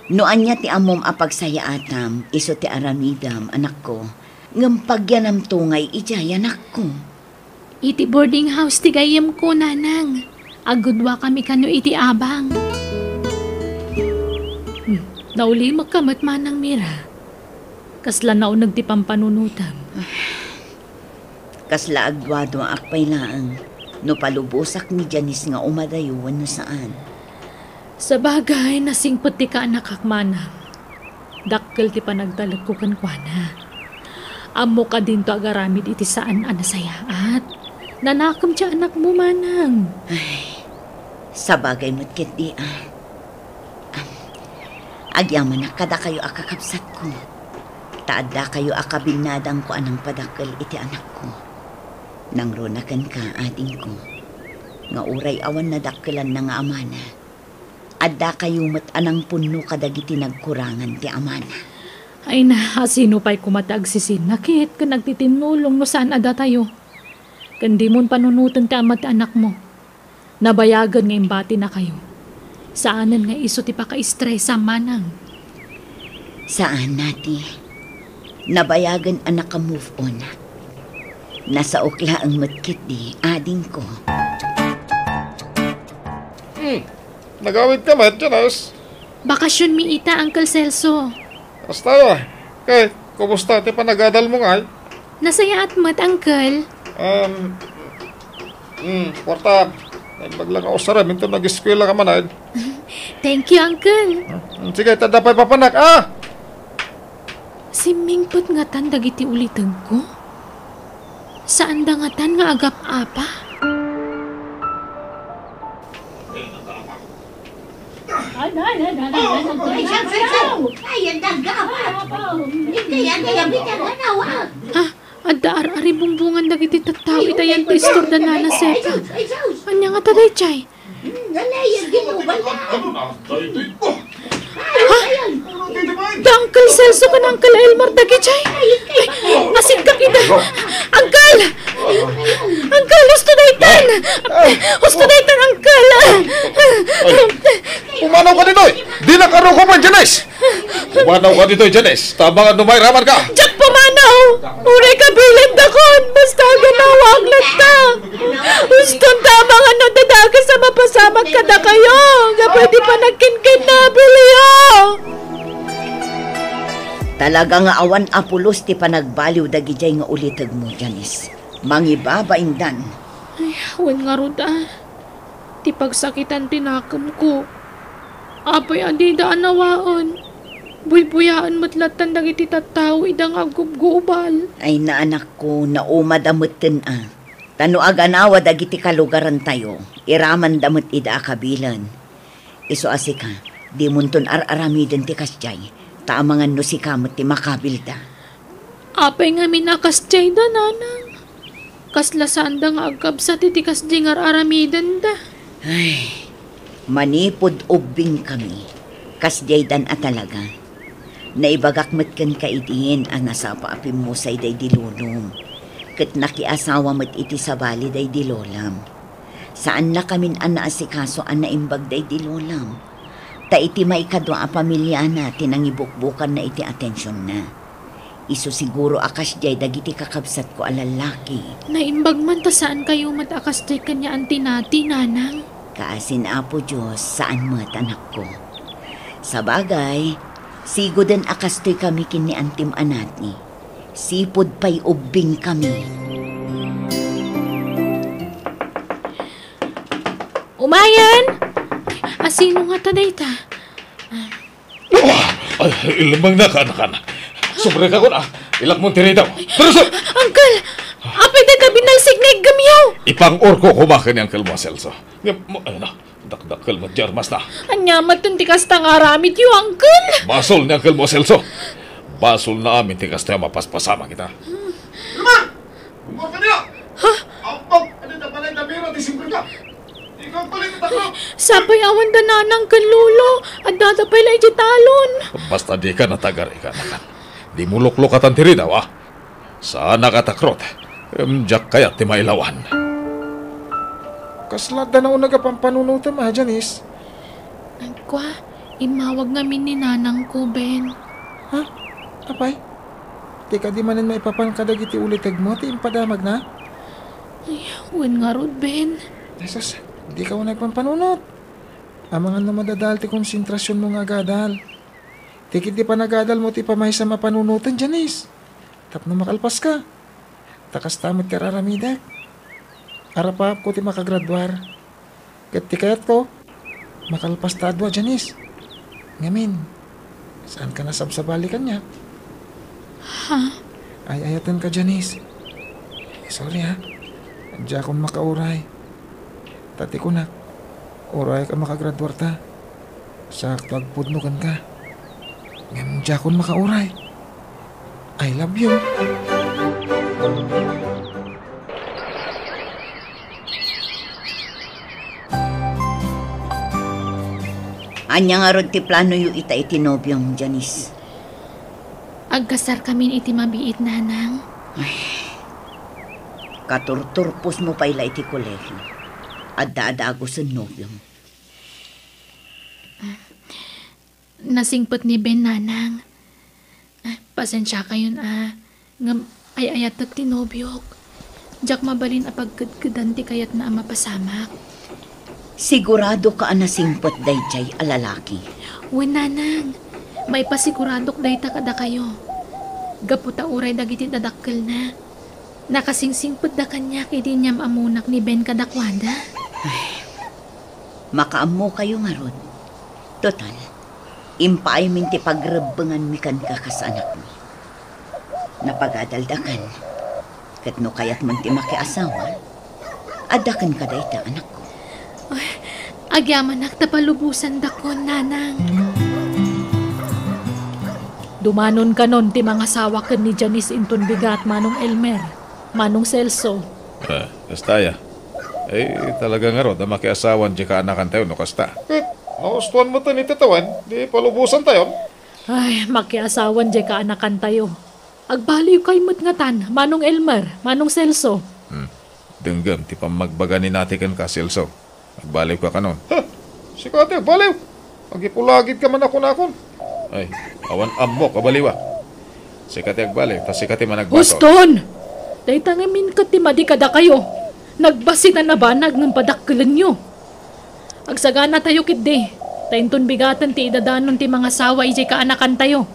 no anya ti amom apagsaya atam, iso ti aramidam anak ko. Ngam pagyanam tungay ijay anak ko. Iti boarding house ti gayem ko nanang. Agudwa kami kano iti abang. Nauli magkamat manang mira. Kasla naunag ti pampanunutam. Kasla agwado akpay laang. No palubosak ni Janice nga umadayo wano saan. Sa bagay, nasingpot ti ka anak akmanang. Dakkel ti panagtalag ko kankwana. Amo ka din to agaramid iti saan anasayaat. Nanakam ti anak mo manang. Sa bagay mo't kit di agyaman na kada kayo akakapsat ko. Taadda kayo akabinadang ko anang padakkel iti anak ko. Nang ronakan ka ading ko. Nga uray awan na dakkelan na nga amana. Adda kayo mat anang punno kadagiti nagkurangan ti amana. Ay na, sino pa'y kumatag si sinakit ka nagtitinulong no saan ada tayo. Kandi mon panunutan ti amat anak mo. Nabayagan nga imbati na kayo. Saanan nga iso ti paka-stressa manang. Saan nati? Nabayagan anak ka move on. Nasa ukla ang matkit di ading ko. Nagawid ka man, Janice. Bakasyon mi ita, Uncle Celso. Basta kay, kumusta ti panagadal mo nga? Nasaya at mat, Uncle. Kwarta. Baglang ako sa ramin ito nag-eskwela ka man. Thank you, Uncle. Sige, tada pa'y papanak, Si Mingpot nga tan dagiti ulitag ko? Saan da nga tan nga agap apa? Adda ar-ari bumbungan dagiti tattaw itayan ti istor da nana seta. Anya nga taday chay? Da Uncle Celso ka na Uncle Elmer dagi chay? Asin ka kita! Uncle! Uncle, husto daytan! Husto daytan, Uncle! Umanaw ka dito! Di na karo ko man, Janice! Umanaw ka dito, Janice! Tabangan numay raman ka! Jack pumanaw! Uray kabilan dakon, basta ganawag lagta. Gustong tama nga no dadaga sa mapasamag kada kayo. Nga pwede pa nagkinkin na biliyo. Talaga nga awan apulos ti panagbaliw dagijay nga ulitag mo, Janice. Mangibabaindan. Ay, wen nga rod Ti pagsakitan tinakam ko. Apay adi daan nawaon. Buy-buyaan matlatan dagiti tattao idang agubgubal. Ay naanak ko, naumad amutin Tano aganawa dagiti kalugaran tayo. Iraman damot ida akabilan. Iso asika, di munton ar-aramiden ti kasjay. Taamangan no si kamot ti makabilda. Apay nga minakas jay da nanang. Kaslasaan da nga agkab sa titikas jay nga aramidan da. Ay, manipod ubing kami. Kasjay dan atalaga. Naibagakmat kan kaidiin ang nasapa apim mo say day dilulong. Kat nakiasawa mat iti sabali day dilolam. Saan na kamin anaasikaso ang naimbag day dilolam. Ta iti maikadwa a pamilya natin ang ibukbukan na iti atensyon na. Iso siguro akas jay dagiti kakabsat ko alalaki. Naimbag man ta saan kayo matakas jay kanya antinati nanang. Kaasin apo Diyos saan mat anak ko. Sa bagay, sigo din akastoy kami kini antim anat ni. Sipod pa'y ubing kami. Umayan! Asino nga taday ta? Ay, ilamang na ka, anak. Sobre ka ko na. Ilak mong tinitaw. Pero sir! Uncle! Apay da binalsig na igamyaw! Ipang-orko kumakan ni Uncle mo, Celso. Ayun na, dakdakal mo, Jarmas na. Anya matuntikas ta nga ramit yu, Uncle! Basol ni Uncle mo, Celso. Basol na amin, tikas tayo mapaspasama kita. Lumang! Kumor ka nila! Ha? Ampag! Ano na pala yung damira? Disimple ka! Ikaw pala yung taklo! Sapay awan da nanang kan lulo at datapay la ijitalon. Basta di ka natagar, ikanakan. Di mo luklukatan tiri daw, Sana katakrot. Diyak kaya ti mailawan. Kaslada na unaga pampanunutan Janice. Kwa, imawag ngamin ni nanang ko, Ben. Ha? Apay? Di ka di manin maipapankadag iti ulitag mo, ti impadamag na? Ay, wen nga rod, Ben. Jesus, di ka nagpampanunot. Amangan na madadal ti konsentrasyon mo nga gadal. Tikit di pa nagadal mo ti pamay sa mapanunutan, Janice. Tap na makalpas ka. Takas tamit ka raramidak. Arapap ko ti makagraduar. Kat ti kayat ko, makalpas tadwa, Janice. Ngamin, saan ka nasabsabali kanya? Ha? Ay, ayatan ka, Janice. Sorry, ha? Diya akong makauray. Tati ko na, uray ka makagraduar ta. Sakto agpudnukan ka. Ngayon diya akong makauray. I love you. Anya nga rod ti plano yu ita iti nobyong, Janice. Agkasar kami iti mabiit, nanang. Katurturpos mo pa'y iti kolegyo. Adda-adago sa nobyong. Nasingpot ni Ben, nanang. Pasensya kayon, ngam ay-ayat at tinobyok. Diyak mabalin a pagkadkadan ti kayat na mapasamak. Sigurado ka nasingpot dayjay alalaki. Wen, nanang. May pasiguradok day ta kada kayo. Gaputa uray dagiti dadakkel na. Nakasingsingpot da kanya kay di niyam amunak ni Ben kadakwada. Makaammo kayo nga rod. Total, impaay min ti pagrebengan mi kan kakas anak mi. Napagadaldakan. Kat no kayat man ti makiasawa, adakan ka day ta anak ko. Agyaman tapalubusan dakon, nanang. Dumanon ka nun ti mga sawakan ni Janice inton bigat Manong Elmer, Manong Celso. Kastaya. Talaga nga ro, da makiasawan di ka anakan tayo, no kasta. Naustuan mo to ni titawan, di palubusan tayo. Ay, makiasawan di ka anakan tayo. Agbaliw kay matngatan, Manong Elmer, Manong Celso. Denggam, ti pamagbaga ni natikan ka, Celso. Agbaliw ka kanon. Ha! Sikate, agbaliw! Agipulagid ka man ako. Ay, awan ammo, kabaliwa. Sikat agbalik, tas sikat managbato. Guston! Dahil tangamin ka ti madikada kayo. Nagbasi na nabanag ng padakkilan nyo. Agsagana tayo kidde. Tainton bigatan ti idadanon ti mga sawa ijay kaanakan tayo.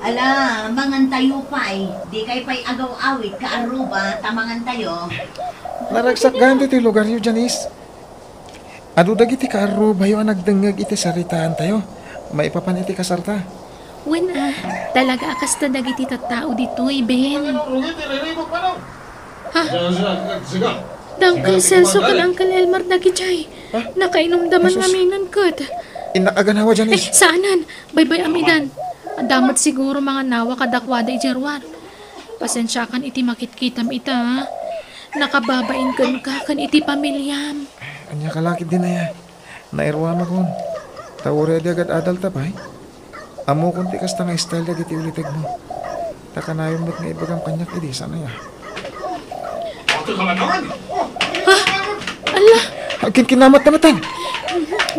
Ala, mangan tayo pa'y. Di kay pa'y agaw-awit ka aruba, tamangan tayo. Naragsakan ti lugar yu, Janice. Adu dagiti karo bayo ang nagdengeg iti saritaan tayo. Maipapan iti kasarta. Wen talaga akas ta dagiti tattao dito, Ben. Ha? Siga. Dangkal Celso kan Uncle Elmar dagichay. Nakainom daman naminan kat. Inakaganawa, Janice. Saanan? Bye-bye amidan. Damat siguro mga nawa kadakwada ijarwar. Pasensya kan iti makitkitam ita, ha? Nakababain kan iti pamilyam. Anya kalakit din na ya. Nairwama kon. Tawore di agad adal tapay. Amo kon ti kasta nga style dagiti uliteg mo. Takanayon mo't nga ibagam kanyak idi sana ya. Ala, Akin kinamat na matang.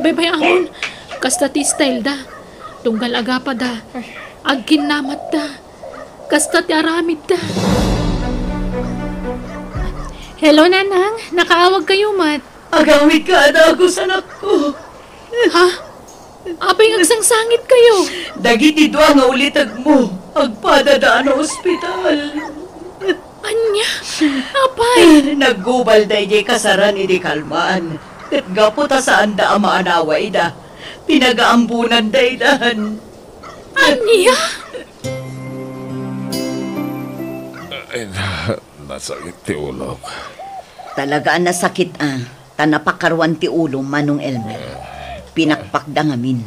bye-bye ahon. Kasta ti style da. Tunggal agapa da. Agkin namat da. Kasta ti aramid da. Hello, Nanang. Nakaawag kayo, Mat. Agawit ka na ako sa anak ko. Ha? Apay agsangsangit kayo. Dagiti doa nga ulitag mo. Agpadadaan na ospital. Anya? Apay? Naggubal da ijay kasaran iti kalmaan. Kat gapo ta saan da ama anaway da. Pinagaambunan da idahan. Anya? Ay, nasakit ti ulok. Talagaan na sakit Tanapakarwan ti ulo, Manong Elmer. Pinakpakda ngamin.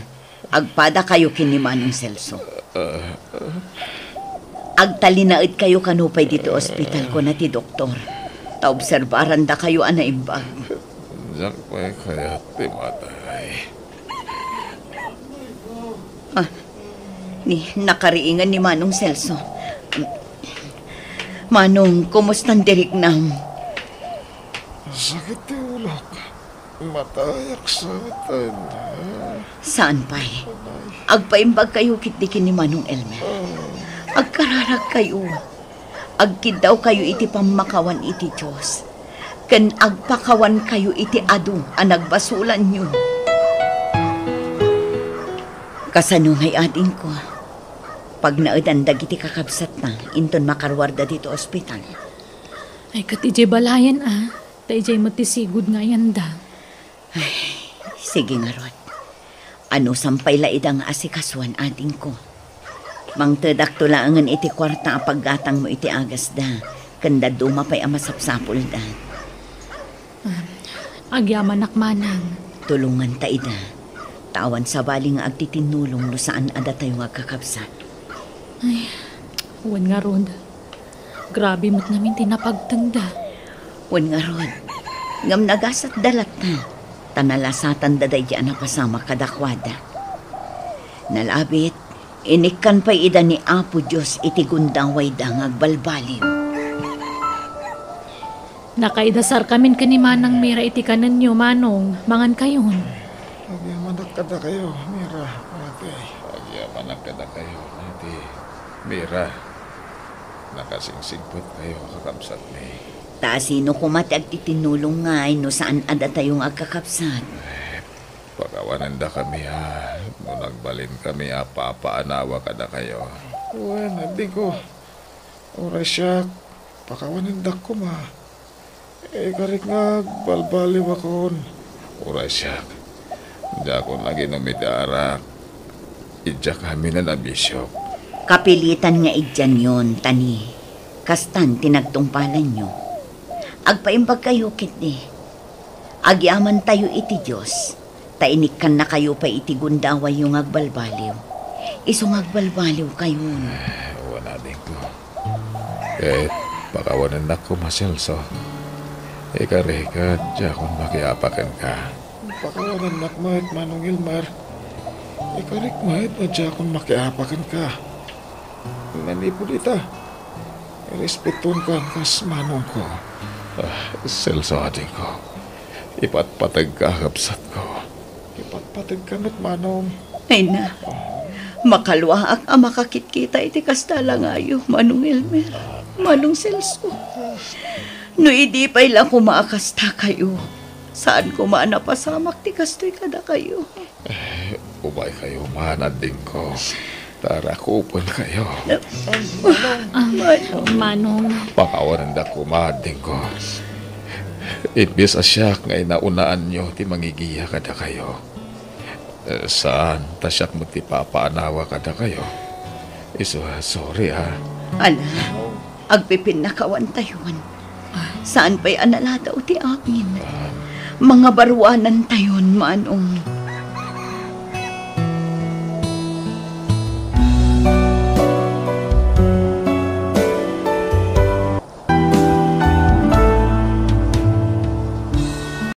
Agpada kayo kini Manong Celso. Agtalinaid kayo kanupay dito ospital ko na ti doktor. Taobserbaran da kayo anaimbag. Diyak pa'y kaya ti matay. Nakariingan ni Manong Celso. Manong, kumustan dirik nam? Sakit ti ulok. Matayak sa atan. Saan pa'y? Agpaimbag kayo kitdikin ni Manong Elmer. Agkararag kayo. Agkidaw kayo iti pamakawan iti Diyos. Ken agpakawan kayo iti adu ang nagbasulan nyo. Kasanungay ading ko. Pag naadandag iti kakabsat na, inton makarwarda dito ospital. Ay katijay balayan Taijay matisigod nga yan da. Sige nga Rod. Ano sampay laid ang asikaswan ating ko. Mang tedak tulaangan iti kwarta apaggatang mo iti agas da. Kanda dumapay ang masapsapol da. Agyaman akmanang. Tulungan ta ida. Tawan sa bali nga agtitinulong no saan ada tayo nga kakabsat. Ay, wan nga Rod. Grabe mo't namin tinapagtanda. Wan nga Rod. Ngam nagasat dalat na. Tanalasatan daday di anak kasama kadakwada. Nalabit, inikan pa ida ni Apo Diyos iti gundaway da ngagbalbaliw. Nakaidasar kamin kanimanang mira iti kanan nyo, Manong. Mangan kayon. Agyamanag kada kayo, Mira. Ate. Agyaman ang kada kayo, ate. Mira, nakasingsingpot kayo kakabsat ni. Sino kumati agtitinulong ngay no saan ada tayong agkakapsat. Pagawanan da kami no nagbalin kami papaanawa kada kayo. Uwan, hindi ko. Oray siya, pakawanin da ko ma. Karik nga, balbaliw akon. Uray siya, da ko lagi numitarak. Idya kami na nabisyok. Kapilitan nga idyan yon, tani. Kastan tinagtungpalan nyo. Agpaimbag kayo kitni. Agyaman tayo iti Diyos. Tainikan na kayo pa iti gundaway yung agbalbaliw. Isong agbalbaliw kayo. Wala din ko. Pakawanan na ko maselso. Karika, diya kung makiapakan ka. Pakawanan nakmait, Manong Ilmar. Karik mait na diya kung makiapakan ka. Nanipod ita. Respetun ka kas Manong ko. Selso ating ko. Ipatpatag ka kapsat ko. Ipatpatag ka na't Manong. Ay na, Makalwaak ang makakitkita iti kasta lang ayo, Manong Elmer, Manong Celso. No idi pa'y lang kumaakasta kayo. Saan ko maanapasamak ti kastoy kada kayo? Ubay kayo manad din ko. Tara kupon kayo. Manong, Pakawanan da kumahad din ko. Ibis asyak ngay naunaan nyo ti mangigiya kada kayo. Saan tasyak mo ti papaanawa kada kayo? Sorry ha. Ala, agpipin na kawan tayon. Saan pa'y analata o ti amin? Mga baruanan tayon, Manong.